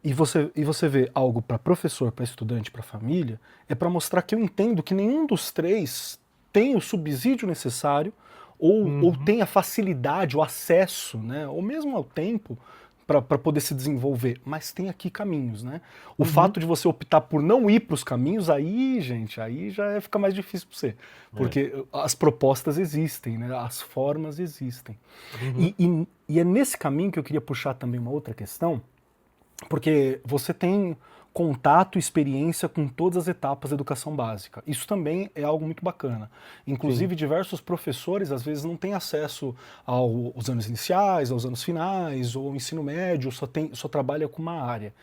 e você vê algo para professor, para estudante, para família, é para mostrar que eu entendo que nenhum dos três tem o subsídio necessário ou tem a facilidade, o acesso, né? Ou mesmo ao tempo para poder se desenvolver, mas tem aqui caminhos, né? O fato de você optar por não ir para os caminhos, aí, gente, aí já fica mais difícil para você, porque as propostas existem, né? As formas existem. E é nesse caminho que eu queria puxar também uma outra questão, porque você tem contato e experiência com todas as etapas da educação básica. Isso também é algo muito bacana. Sim. Inclusive, diversos professores às vezes não têm acesso aos anos iniciais, aos anos finais, ou ao ensino médio, só trabalha com uma área.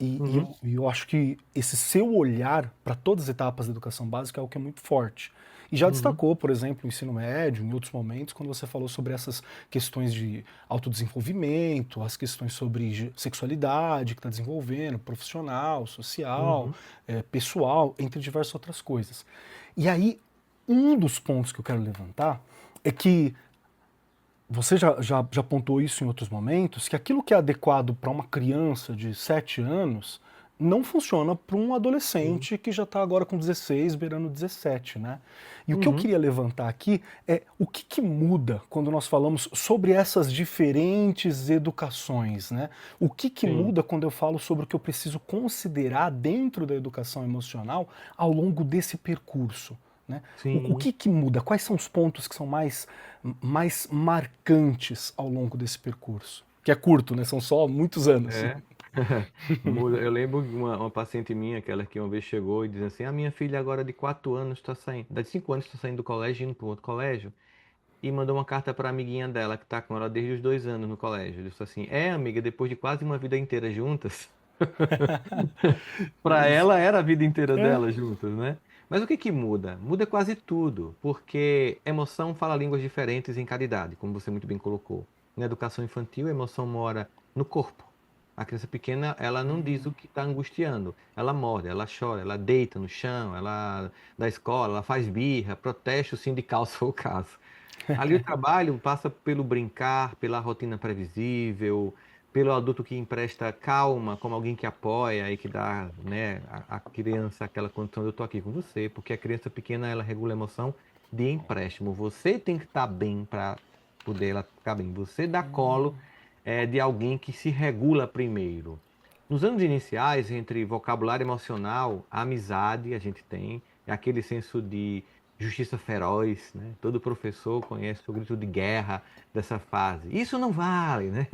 Uhum. E eu acho que esse seu olhar para todas as etapas da educação básica é algo que é muito forte. E já Uhum. destacou, por exemplo, o ensino médio, em outros momentos, quando você falou sobre essas questões de autodesenvolvimento, as questões sobre sexualidade que está desenvolvendo, profissional, social, Uhum. pessoal, entre diversas outras coisas. E aí, um dos pontos que eu quero levantar é que você já apontou isso em outros momentos, que aquilo que é adequado para uma criança de 7 anos não funciona para um Sim. adolescente que já está agora com 16, beirando 17, né? E o que eu Uhum. queria levantar aqui é o que muda quando nós falamos sobre essas diferentes educações, né? O que Sim. muda quando eu falo sobre o que eu preciso considerar dentro da educação emocional ao longo desse percurso, né? O Sim. que muda? Quais são os pontos que são mais marcantes ao longo desse percurso? Que é curto, né? São só muitos anos. É. Muda. Eu lembro de uma paciente minha, aquela que uma vez chegou e disse assim: a minha filha agora de 4 anos está saindo, de 5 anos está saindo do colégio e indo para outro colégio. E mandou uma carta para a amiguinha dela, que está com ela desde os 2 anos no colégio. Ele disse assim: é, amiga, depois de quase uma vida inteira juntas, para ela era a vida inteira É. dela juntas, né? Mas o que que muda? Muda quase tudo, porque emoção fala línguas diferentes em cada idade, como você muito bem colocou. Na educação infantil, a emoção mora no corpo. A criança pequena, ela não diz o que está angustiando. Ela morde, ela chora, ela deita no chão, ela da escola, ela faz birra, protesto sindical, se for o caso. Ali o trabalho passa pelo brincar, pela rotina previsível, pelo adulto que empresta calma, como alguém que apoia e que dá, né, à criança aquela condição de eu estou aqui com você, porque a criança pequena ela regula a emoção de empréstimo. Você tem que estar bem para poder ela ficar bem. Você dá colo de alguém que se regula primeiro. Nos anos iniciais, entre vocabulário emocional, a amizade a gente tem, é aquele senso de justiça feroz, né? Todo professor conhece o grito de guerra dessa fase. Isso não vale, né?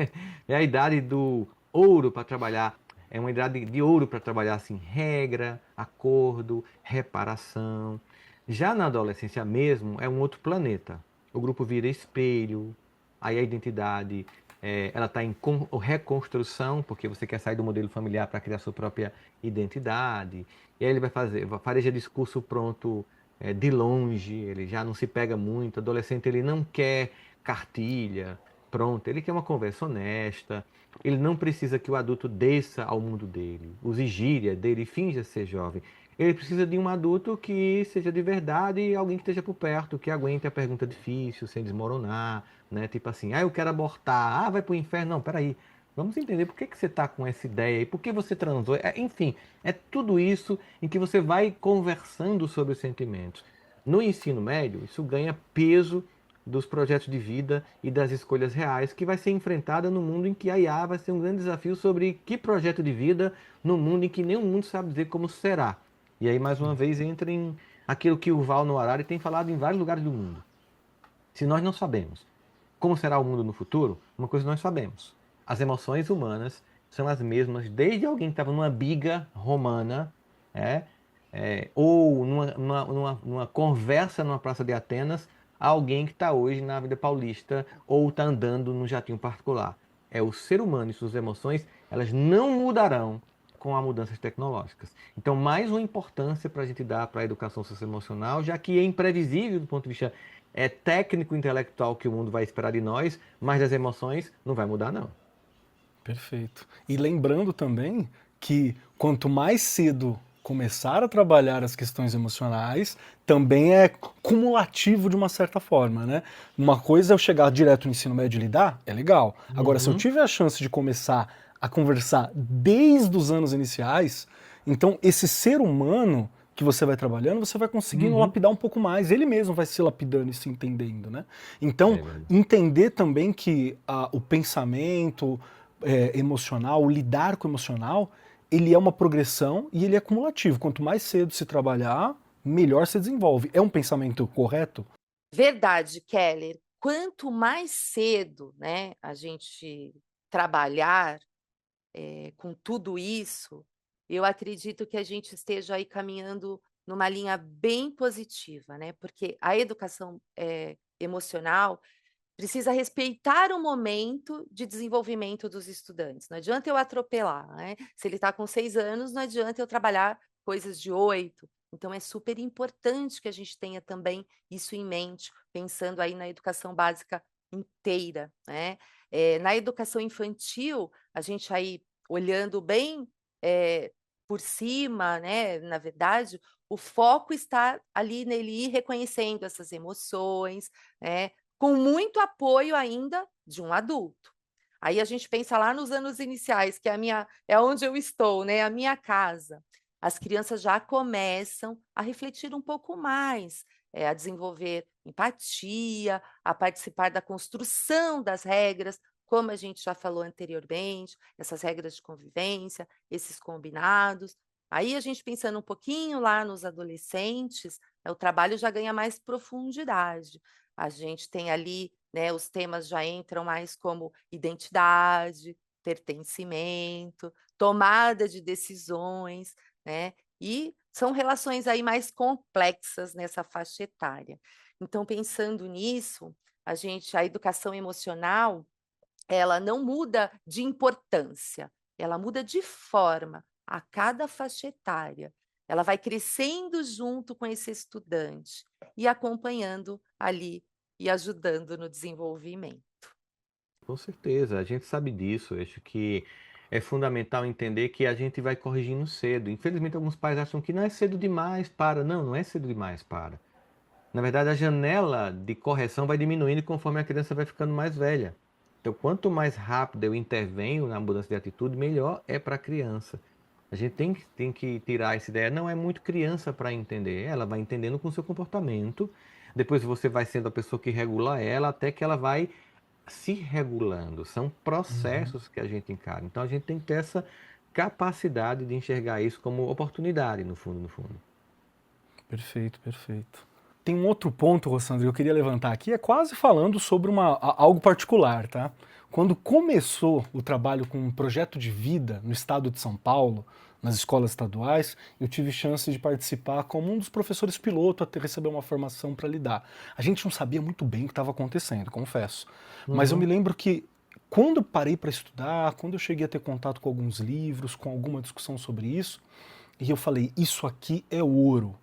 É a idade do ouro para trabalhar, é uma idade de ouro para trabalhar assim, regra, acordo, reparação. Já na adolescência mesmo, é um outro planeta. O grupo vira espelho, aí a identidade ela está em reconstrução, porque você quer sair do modelo familiar para criar sua própria identidade. E aí ele vai fareja discurso pronto de longe, ele já não se pega muito. Adolescente, ele não quer cartilha, pronto, ele quer uma conversa honesta. Ele não precisa que o adulto desça ao mundo dele, use gíria dele e finja ser jovem. Ele precisa de um adulto que seja de verdade e alguém que esteja por perto, que aguente a pergunta difícil, sem desmoronar, né? Tipo assim, eu quero abortar, vai pro inferno. Não, peraí. Vamos entender por que que você está com essa ideia e por que você transou. Enfim, é tudo isso em que você vai conversando sobre os sentimentos. No ensino médio, isso ganha peso dos projetos de vida e das escolhas reais que vai ser enfrentada no mundo em que a IA vai ser um grande desafio sobre que projeto de vida no mundo em que nenhum mundo sabe dizer como será. E aí, mais uma vez, entra em aquilo que o Val Noah Harari tem falado em vários lugares do mundo. Se nós não sabemos como será o mundo no futuro, uma coisa nós sabemos. As emoções humanas são as mesmas desde alguém que estava numa biga romana, ou numa conversa numa praça de Atenas, a alguém que está hoje na Avenida Paulista ou está andando num jatinho particular. É o ser humano e suas emoções, elas não mudarão com as mudanças tecnológicas. Então, mais uma importância para a gente dar para a educação socioemocional, já que é imprevisível do ponto de vista técnico intelectual que o mundo vai esperar de nós, mas das emoções não vai mudar, não. Perfeito. E lembrando também que quanto mais cedo começar a trabalhar as questões emocionais, também é cumulativo de uma certa forma, né? Uma coisa é eu chegar direto no ensino médio e lidar, é legal. Agora, se eu Uhum. tiver a chance de começar a conversar desde os anos iniciais, então esse ser humano que você vai trabalhando, você vai conseguindo Uhum. lapidar um pouco mais, ele mesmo vai se lapidando e se entendendo, né? Então, É verdade. entender também que o pensamento, emocional, lidar com o emocional, ele é uma progressão e ele é cumulativo. Quanto mais cedo se trabalhar, melhor se desenvolve. É um pensamento correto? Verdade, Keller. Quanto mais cedo, né, a gente trabalhar com tudo isso, eu acredito que a gente esteja aí caminhando numa linha bem positiva, né, porque a educação, emocional precisa respeitar o momento de desenvolvimento dos estudantes. Não adianta eu atropelar, né. Se ele está com 6 anos, não adianta eu trabalhar coisas de 8. Então é super importante que a gente tenha também isso em mente, pensando aí na educação básica inteira, né. Na educação infantil, a gente aí olhando bem, por cima, né, na verdade, o foco está ali nele ir reconhecendo essas emoções, né, com muito apoio ainda de um adulto. Aí a gente pensa lá nos anos iniciais, que é onde eu estou, né, a minha casa. As crianças já começam a refletir um pouco mais, a desenvolver empatia, a participar da construção das regras, como a gente já falou anteriormente, essas regras de convivência, esses combinados. Aí a gente pensando um pouquinho lá nos adolescentes, o trabalho já ganha mais profundidade. A gente tem ali, né, os temas já entram mais como identidade, pertencimento, tomada de decisões, né, e são relações aí mais complexas nessa faixa etária. Então, pensando nisso, a educação emocional, ela não muda de importância, ela muda de forma a cada faixa etária. Ela vai crescendo junto com esse estudante e acompanhando ali e ajudando no desenvolvimento. Com certeza, a gente sabe disso. Eu acho que é fundamental entender que a gente vai corrigindo cedo. Infelizmente, alguns pais acham que não é cedo demais para. Não, não é cedo demais para. Na verdade, a janela de correção vai diminuindo conforme a criança vai ficando mais velha. Então, quanto mais rápido eu intervenho na mudança de atitude, melhor é para a criança. A gente tem que tirar essa ideia. Não é muito criança para entender. Ela vai entendendo com o seu comportamento. Depois você vai sendo a pessoa que regula ela até que ela vai se regulando. São Uhum. processos que a gente encara. Então, a gente tem que ter essa capacidade de enxergar isso como oportunidade, no fundo, no fundo. Perfeito, perfeito. Tem um outro ponto, Rossandro, que eu queria levantar aqui, é quase falando sobre algo particular, tá? Quando começou o trabalho com um projeto de vida no estado de São Paulo, nas escolas estaduais, eu tive chance de participar como um dos professores piloto até receber uma formação para lidar. A gente não sabia muito bem o que estava acontecendo, confesso. Mas eu me Uhum. lembro que quando eu parei para estudar, quando eu cheguei a ter contato com alguns livros, com alguma discussão sobre isso, e eu falei, isso aqui é ouro.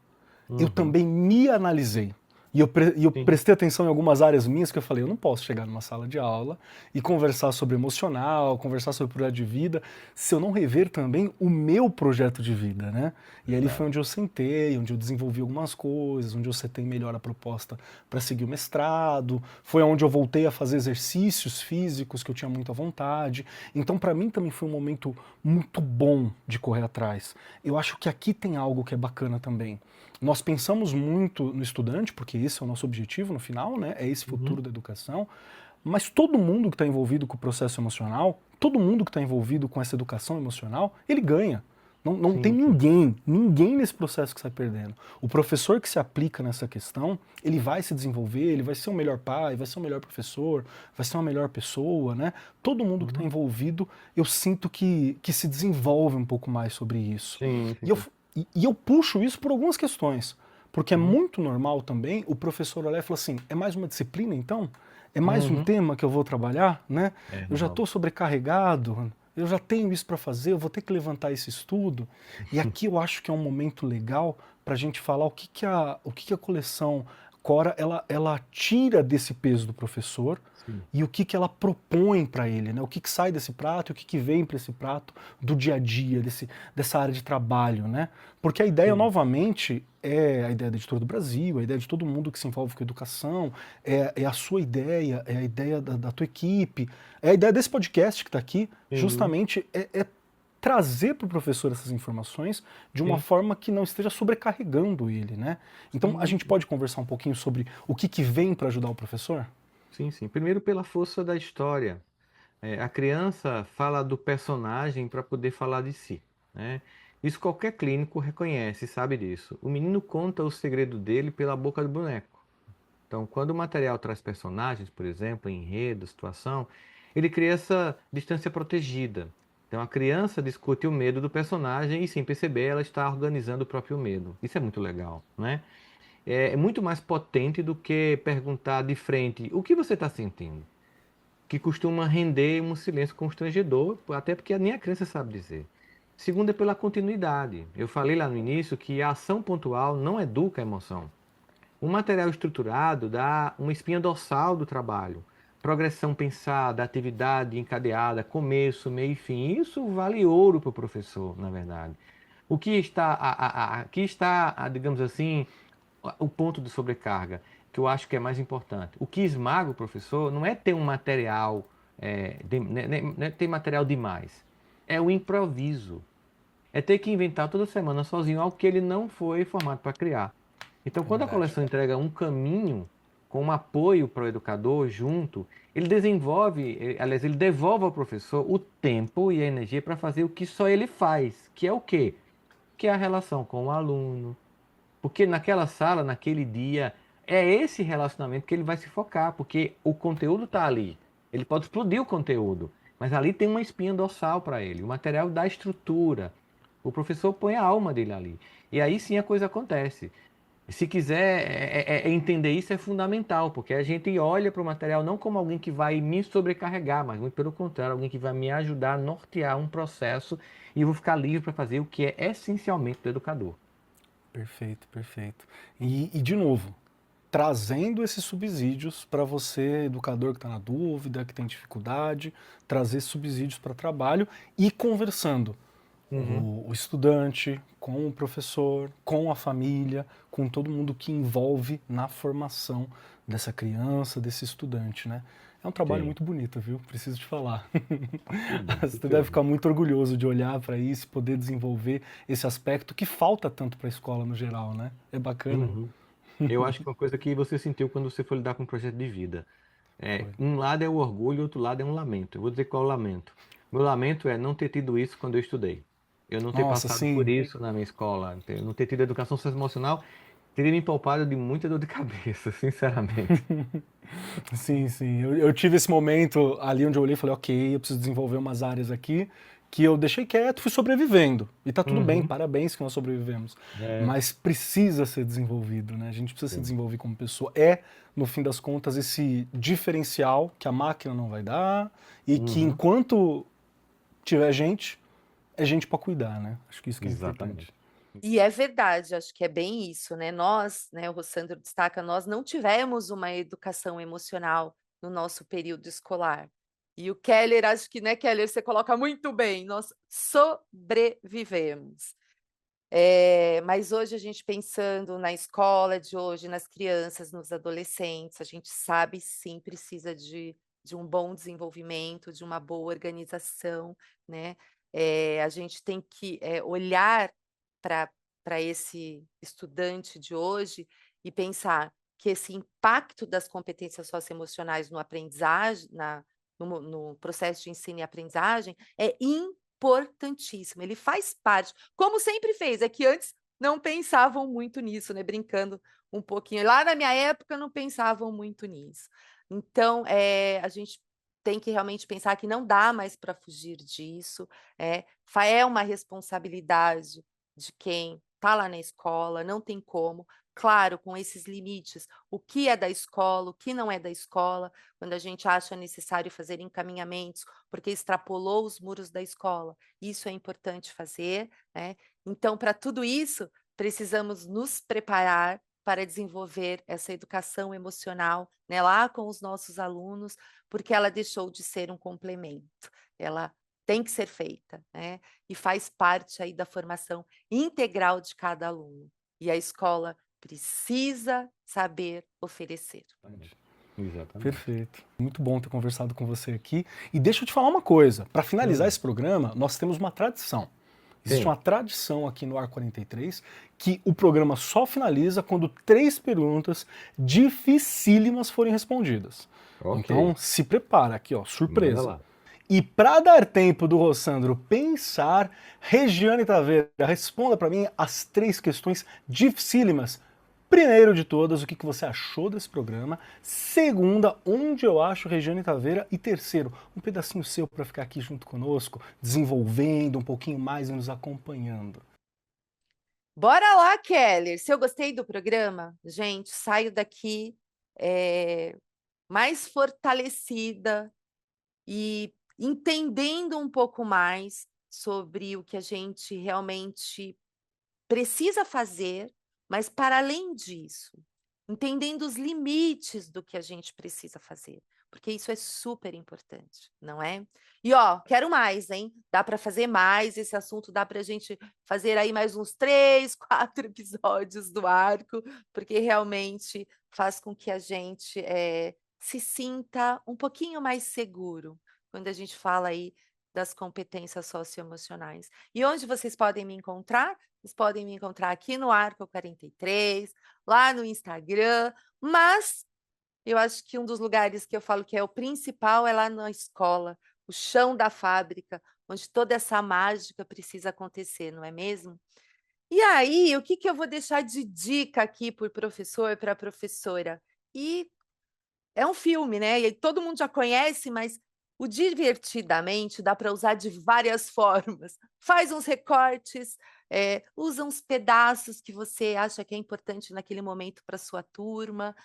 Eu Uhum. também me analisei. E eu Sim. prestei atenção em algumas áreas minhas que eu falei, eu não posso chegar numa sala de aula e conversar sobre emocional, conversar sobre projeto de vida, se eu não rever também o meu projeto de vida, né? E ali foi Verdade. onde eu sentei, onde eu desenvolvi algumas coisas, onde eu setei melhor a proposta para seguir o mestrado, foi onde eu voltei a fazer exercícios físicos que eu tinha muita vontade. Então, para mim também foi um momento muito bom de correr atrás. Eu acho que aqui tem algo que é bacana também. Nós pensamos muito no estudante, porque esse é o nosso objetivo no final, né? É esse Uhum. futuro da educação. Mas todo mundo que está envolvido com o processo emocional, todo mundo que está envolvido com essa educação emocional, ele ganha. Não tem Sim, sim. ninguém nesse processo que sai perdendo. O professor que se aplica nessa questão, ele vai se desenvolver, ele vai ser o melhor pai, vai ser o melhor professor, vai ser uma melhor pessoa, né? Todo mundo que está Uhum. envolvido, eu sinto que se desenvolve um pouco mais sobre isso. Sim, E eu, sim. e eu puxo isso por algumas questões. Porque é Uhum. muito normal também o professor olhar e falar assim: é mais uma disciplina então? É mais um Uhum. tema que eu vou trabalhar, né? É Eu já normal. estou sobrecarregado, eu já tenho isso para fazer, eu vou ter que levantar esse estudo. E aqui eu acho que é um momento legal para a gente falar o que a coleção Cora ela tira desse peso do professor Sim. e o que ela propõe para ele, né? O que sai desse prato e o que vem para esse prato do dia a dia, dessa área de trabalho, né? Porque a ideia, Sim. novamente, é a ideia da Editora do Brasil, a ideia de todo mundo que se envolve com educação, é a sua ideia, é a ideia da tua equipe, é a ideia desse podcast que está aqui, Sim. justamente é trazer para o professor essas informações de uma Sim. forma que não esteja sobrecarregando ele, né? Então a Sim. gente pode conversar um pouquinho sobre o que vem para ajudar o professor? Sim, sim. Primeiro pela força da história. A criança fala do personagem para poder falar de si, né? Isso qualquer clínico reconhece, sabe disso. O menino conta o segredo dele pela boca do boneco. Então, quando o material traz personagens, por exemplo, enredo, situação, ele cria essa distância protegida. Então a criança discute o medo do personagem e, sem perceber, ela está organizando o próprio medo. Isso é muito legal, né? É muito mais potente do que perguntar de frente o que você está sentindo, que costuma render um silêncio constrangedor, até porque nem a criança sabe dizer. Segundo é pela continuidade. Eu falei lá no início que a ação pontual não educa a emoção. O material estruturado dá uma espinha dorsal do trabalho, progressão pensada, atividade encadeada, começo, meio e fim. Isso vale ouro para o professor, na verdade. O que está, aqui está, digamos assim, o ponto de sobrecarga, que eu acho que é mais importante. O que esmaga o professor não é ter um material, não é ter material demais, é o improviso. É ter que inventar toda semana sozinho algo que ele não foi formado para criar. Então, É quando a verdade. coleção entrega um caminho com um apoio para o educador junto, ele desenvolve, aliás, ele devolve ao professor o tempo e a energia para fazer o que só ele faz, que é o quê? Que é a relação com o aluno. Porque naquela sala, naquele dia, é esse relacionamento que ele vai se focar, porque o conteúdo está ali. Ele pode explodir o conteúdo, mas ali tem uma espinha dorsal para ele. O material dá estrutura. O professor põe a alma dele ali. E aí sim a coisa acontece. Se quiser entender isso, é fundamental, porque a gente olha para o material não como alguém que vai me sobrecarregar, mas muito pelo contrário, alguém que vai me ajudar a nortear um processo e eu vou ficar livre para fazer o que é essencialmente do educador. Perfeito, perfeito. E de novo, trazendo esses subsídios para você, educador que está na dúvida, que tem dificuldade, trazer subsídios para trabalho e conversando. Uhum. O estudante, com o professor, com a família, com todo mundo que envolve na formação dessa criança, desse estudante, né? É um trabalho Sim, muito bonito, viu? Preciso te falar. que bom, Você fico deve feliz. ficar muito orgulhoso de olhar para isso, poder desenvolver esse aspecto que falta tanto para a escola no geral, né? É bacana. Uhum. Eu acho que uma coisa que você sentiu quando você foi lidar com um projeto de vida. Foi. Um lado é o orgulho, outro lado é um lamento. Eu vou dizer qual é o lamento. Meu lamento é não ter tido isso quando eu estudei. Eu não ter Nossa, passado por sim, isso na minha escola. Eu não ter tido educação socioemocional teria me poupado de muita dor de cabeça, sinceramente. sim, sim. Eu tive esse momento ali onde eu olhei e falei, ok, eu preciso desenvolver umas áreas aqui que eu deixei quieto, fui sobrevivendo. E tá tudo bem, Uhum. parabéns que nós sobrevivemos. É, Mas precisa ser desenvolvido, né? A gente precisa se sim. desenvolver como pessoa. É, no fim das contas, esse diferencial que a máquina não vai dar e que Uhum. enquanto tiver gente, é gente para cuidar, né? Acho que isso que é Exatamente. importante. E é verdade, acho que é bem isso, né? Nós, né, o Rossandro destaca, nós não tivemos uma educação emocional no nosso período escolar. E o Keller, acho que, né, Keller, você coloca muito bem, nós sobrevivemos. Mas hoje a gente pensando na escola de hoje, nas crianças, nos adolescentes, a gente sabe sim, precisa de um bom desenvolvimento, de uma boa organização, né? A gente tem que olhar para esse estudante de hoje e pensar que esse impacto das competências socioemocionais no aprendizagem, no processo de ensino e aprendizagem, é importantíssimo, ele faz parte, como sempre fez, é que antes não pensavam muito nisso, né? Brincando um pouquinho. Lá na minha época não pensavam muito nisso. Então, a gente tem que realmente pensar que não dá mais para fugir disso, é uma responsabilidade de quem está lá na escola, não tem como. Claro, com esses limites, o que é da escola, o que não é da escola, quando a gente acha necessário fazer encaminhamentos, porque extrapolou os muros da escola, isso é importante fazer, né? Então, para tudo isso, precisamos nos preparar para desenvolver essa educação emocional, né, lá com os nossos alunos, porque ela deixou de ser um complemento, ela tem que ser feita, né? E faz parte aí da formação integral de cada aluno. E a escola precisa saber oferecer. Exatamente. Perfeito. Muito bom ter conversado com você aqui. E deixa eu te falar uma coisa. Para finalizar Hum. esse programa, nós temos uma tradição. Existe Sim. uma tradição aqui no Ar 43 que o programa só finaliza quando 3 perguntas dificílimas forem respondidas. Ok. Então, se prepara aqui, ó, Manda surpresa. lá. E para dar tempo do Rossandro pensar, Regiane Taveira, responda para mim as 3 questões dificílimas Primeiro de todas, o que você achou desse programa? Segunda, onde eu acho Regiane Taveira? E terceiro, um pedacinho seu para ficar aqui junto conosco, desenvolvendo um pouquinho mais e nos acompanhando. Bora lá, Keller. Se eu gostei do programa, gente, saio daqui mais fortalecida e entendendo um pouco mais sobre o que a gente realmente precisa fazer, mas para além disso, entendendo os limites do que a gente precisa fazer, porque isso é super importante, não é? E ó, quero mais, hein? Dá para fazer mais, esse assunto dá para a gente fazer aí mais uns 3, 4 episódios do arco, porque realmente faz com que a gente se sinta um pouquinho mais seguro quando a gente fala aí das competências socioemocionais. E onde vocês podem me encontrar? Vocês podem me encontrar aqui no Arco 43, lá no Instagram, mas eu acho que um dos lugares que eu falo que é o principal é lá na escola, o chão da fábrica, onde toda essa mágica precisa acontecer, não é mesmo? E aí, o que eu vou deixar de dica aqui para o professor e para a professora? E é um filme, né? E todo mundo já conhece, mas o divertidamente dá para usar de várias formas. Faz uns recortes, usa uns pedaços que você acha que é importante naquele momento para sua turma.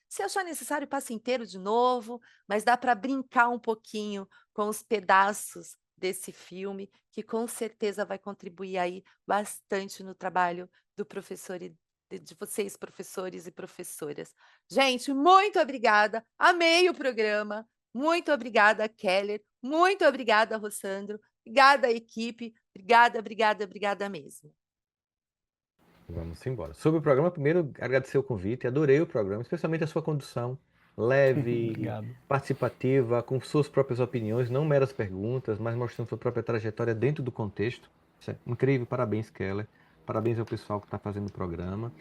Se achar necessário, passa inteiro de novo, mas dá para brincar um pouquinho com os pedaços desse filme, que com certeza vai contribuir aí bastante no trabalho do professor e de vocês, professores e professoras. Gente, muito obrigada. Amei o programa. Muito obrigada, Keller. Muito obrigada, Rossandro. Obrigada, equipe. Obrigada, obrigada, obrigada mesmo. Vamos embora. Sobre o programa, primeiro agradecer o convite, adorei o programa, especialmente a sua condução leve, participativa, com suas próprias opiniões, não meras perguntas, mas mostrando sua própria trajetória dentro do contexto. Isso é incrível, parabéns, Keller. Parabéns ao pessoal que está fazendo o programa.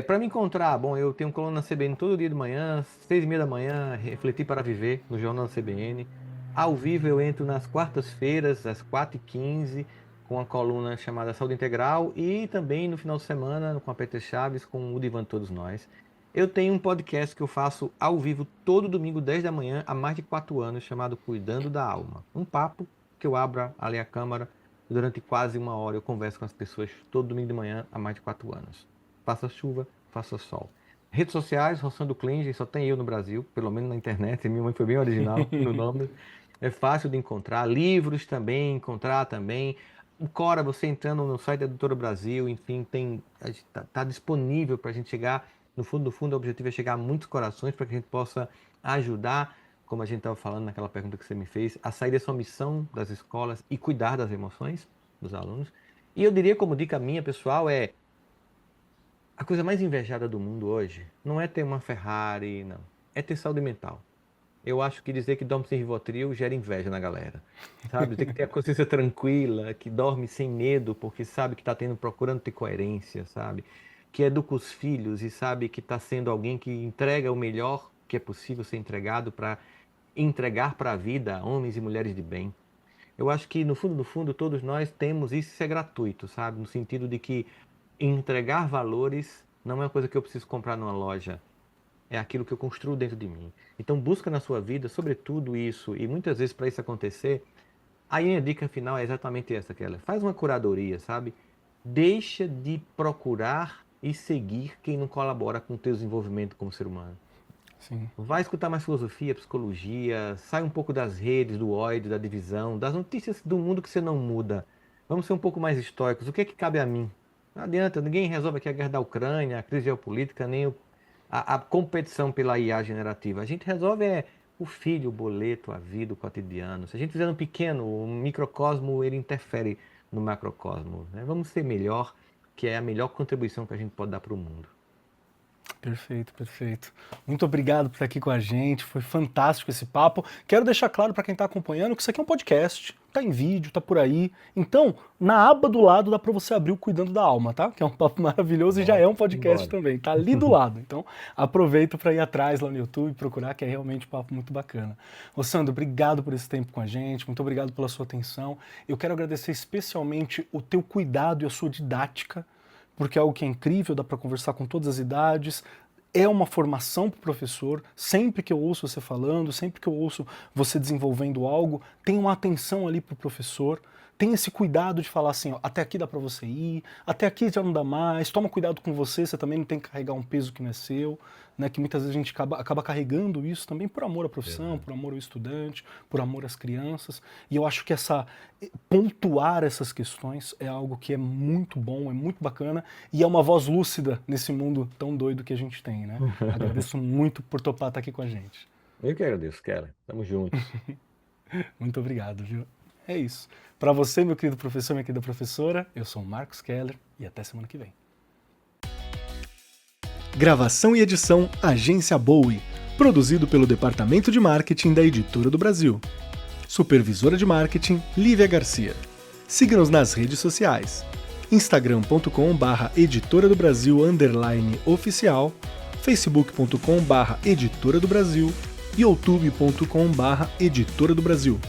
Para me encontrar, bom, eu tenho coluna na CBN todo dia de manhã, 6h30 da manhã, Refletir para Viver, no Jornal da CBN. Ao vivo eu entro nas quartas-feiras, às 4h15, com a coluna chamada Saúde Integral, e também no final de semana, com a Peter Chaves, com o Divan Todos Nós. Eu tenho um podcast que eu faço ao vivo todo domingo, 10 da manhã, há mais de 4 anos, chamado Cuidando da Alma. Um papo que eu abro ali a câmera, durante quase 1 hora eu converso com as pessoas todo domingo de manhã, há mais de 4 anos. Faça chuva, faça sol. Redes sociais, Rossandro Klinger, só tem eu no Brasil, pelo menos na internet, minha mãe foi bem original no nome. É fácil de encontrar. Livros também, encontrar também. O Cora, você entrando no site da Doutora Brasil, enfim, tá disponível para a gente chegar, no fundo, o objetivo é chegar a muitos corações para que a gente possa ajudar, como a gente estava falando naquela pergunta que você me fez, a sair dessa omissão das escolas e cuidar das emoções dos alunos. E eu diria, como dica minha, pessoal, a coisa mais invejada do mundo hoje não é ter uma Ferrari, não. É ter saúde mental. Eu acho que dizer que dorme sem Rivotril gera inveja na galera. Sabe? Tem que ter a consciência tranquila, que dorme sem medo, porque sabe que está procurando ter coerência, sabe? Que educa os filhos e sabe que está sendo alguém que entrega o melhor que é possível ser entregado para entregar para a vida homens e mulheres de bem. Eu acho que, no fundo, todos nós temos isso é gratuito, sabe? No sentido de que entregar valores não é uma coisa que eu preciso comprar numa loja. É aquilo que eu construo dentro de mim. Então busca na sua vida, sobretudo isso, e muitas vezes para isso acontecer, a minha dica final é exatamente essa, Keller. Faz uma curadoria, sabe? Deixa de procurar e seguir quem não colabora com o teu desenvolvimento como ser humano. Sim. Vai escutar mais filosofia, psicologia, sai um pouco das redes, do ódio, da divisão, das notícias do mundo que você não muda. Vamos ser um pouco mais estoicos. O que é que cabe a mim? Não adianta, ninguém resolve aqui a guerra da Ucrânia, a crise geopolítica, nem a competição pela IA generativa. A gente resolve o filho, o boleto, a vida, o cotidiano. Se a gente fizer um pequeno, um microcosmo, ele interfere no macrocosmo. Né? Vamos ser melhor, que é a melhor contribuição que a gente pode dar para o mundo. Perfeito, perfeito. Muito obrigado por estar aqui com a gente, foi fantástico esse papo. Quero deixar claro para quem está acompanhando que isso aqui é um podcast, tá em vídeo, tá por aí. Então, na aba do lado dá para você abrir o Cuidando da Alma, tá? Que é um papo maravilhoso e já é um podcast também, tá ali do lado. Então, aproveita para ir atrás lá no YouTube, procurar, que é realmente um papo muito bacana. Rossandro, obrigado por esse tempo com a gente, muito obrigado pela sua atenção. Eu quero agradecer especialmente o teu cuidado e a sua didática, porque é algo que é incrível, dá para conversar com todas as idades, é uma formação para o professor. Sempre que eu ouço você falando, sempre que eu ouço você desenvolvendo algo, tem uma atenção ali para o professor, tem esse cuidado de falar assim, ó, até aqui dá para você ir, até aqui já não dá mais, toma cuidado com você, você também não tem que carregar um peso que não é seu, né, que muitas vezes a gente acaba carregando isso também por amor à profissão, por amor ao estudante, por amor às crianças, e eu acho que pontuar essas questões é algo que é muito bom, é muito bacana, e é uma voz lúcida nesse mundo tão doido que a gente tem, né? Agradeço muito por topar estar aqui com a gente. Eu que agradeço, Keller. Tamo juntos. Muito obrigado, viu? É isso. Para você, meu querido professor, minha querida professora, eu sou o Marcos Keller e até semana que vem. Gravação e edição Agência Bowie, produzido pelo Departamento de Marketing da Editora do Brasil. Supervisora de Marketing, Lívia Garcia. Siga-nos nas redes sociais. instagram.com/editora do Brasil _oficial, facebook.com/editora do Brasil e youtube.com/editora do Brasil.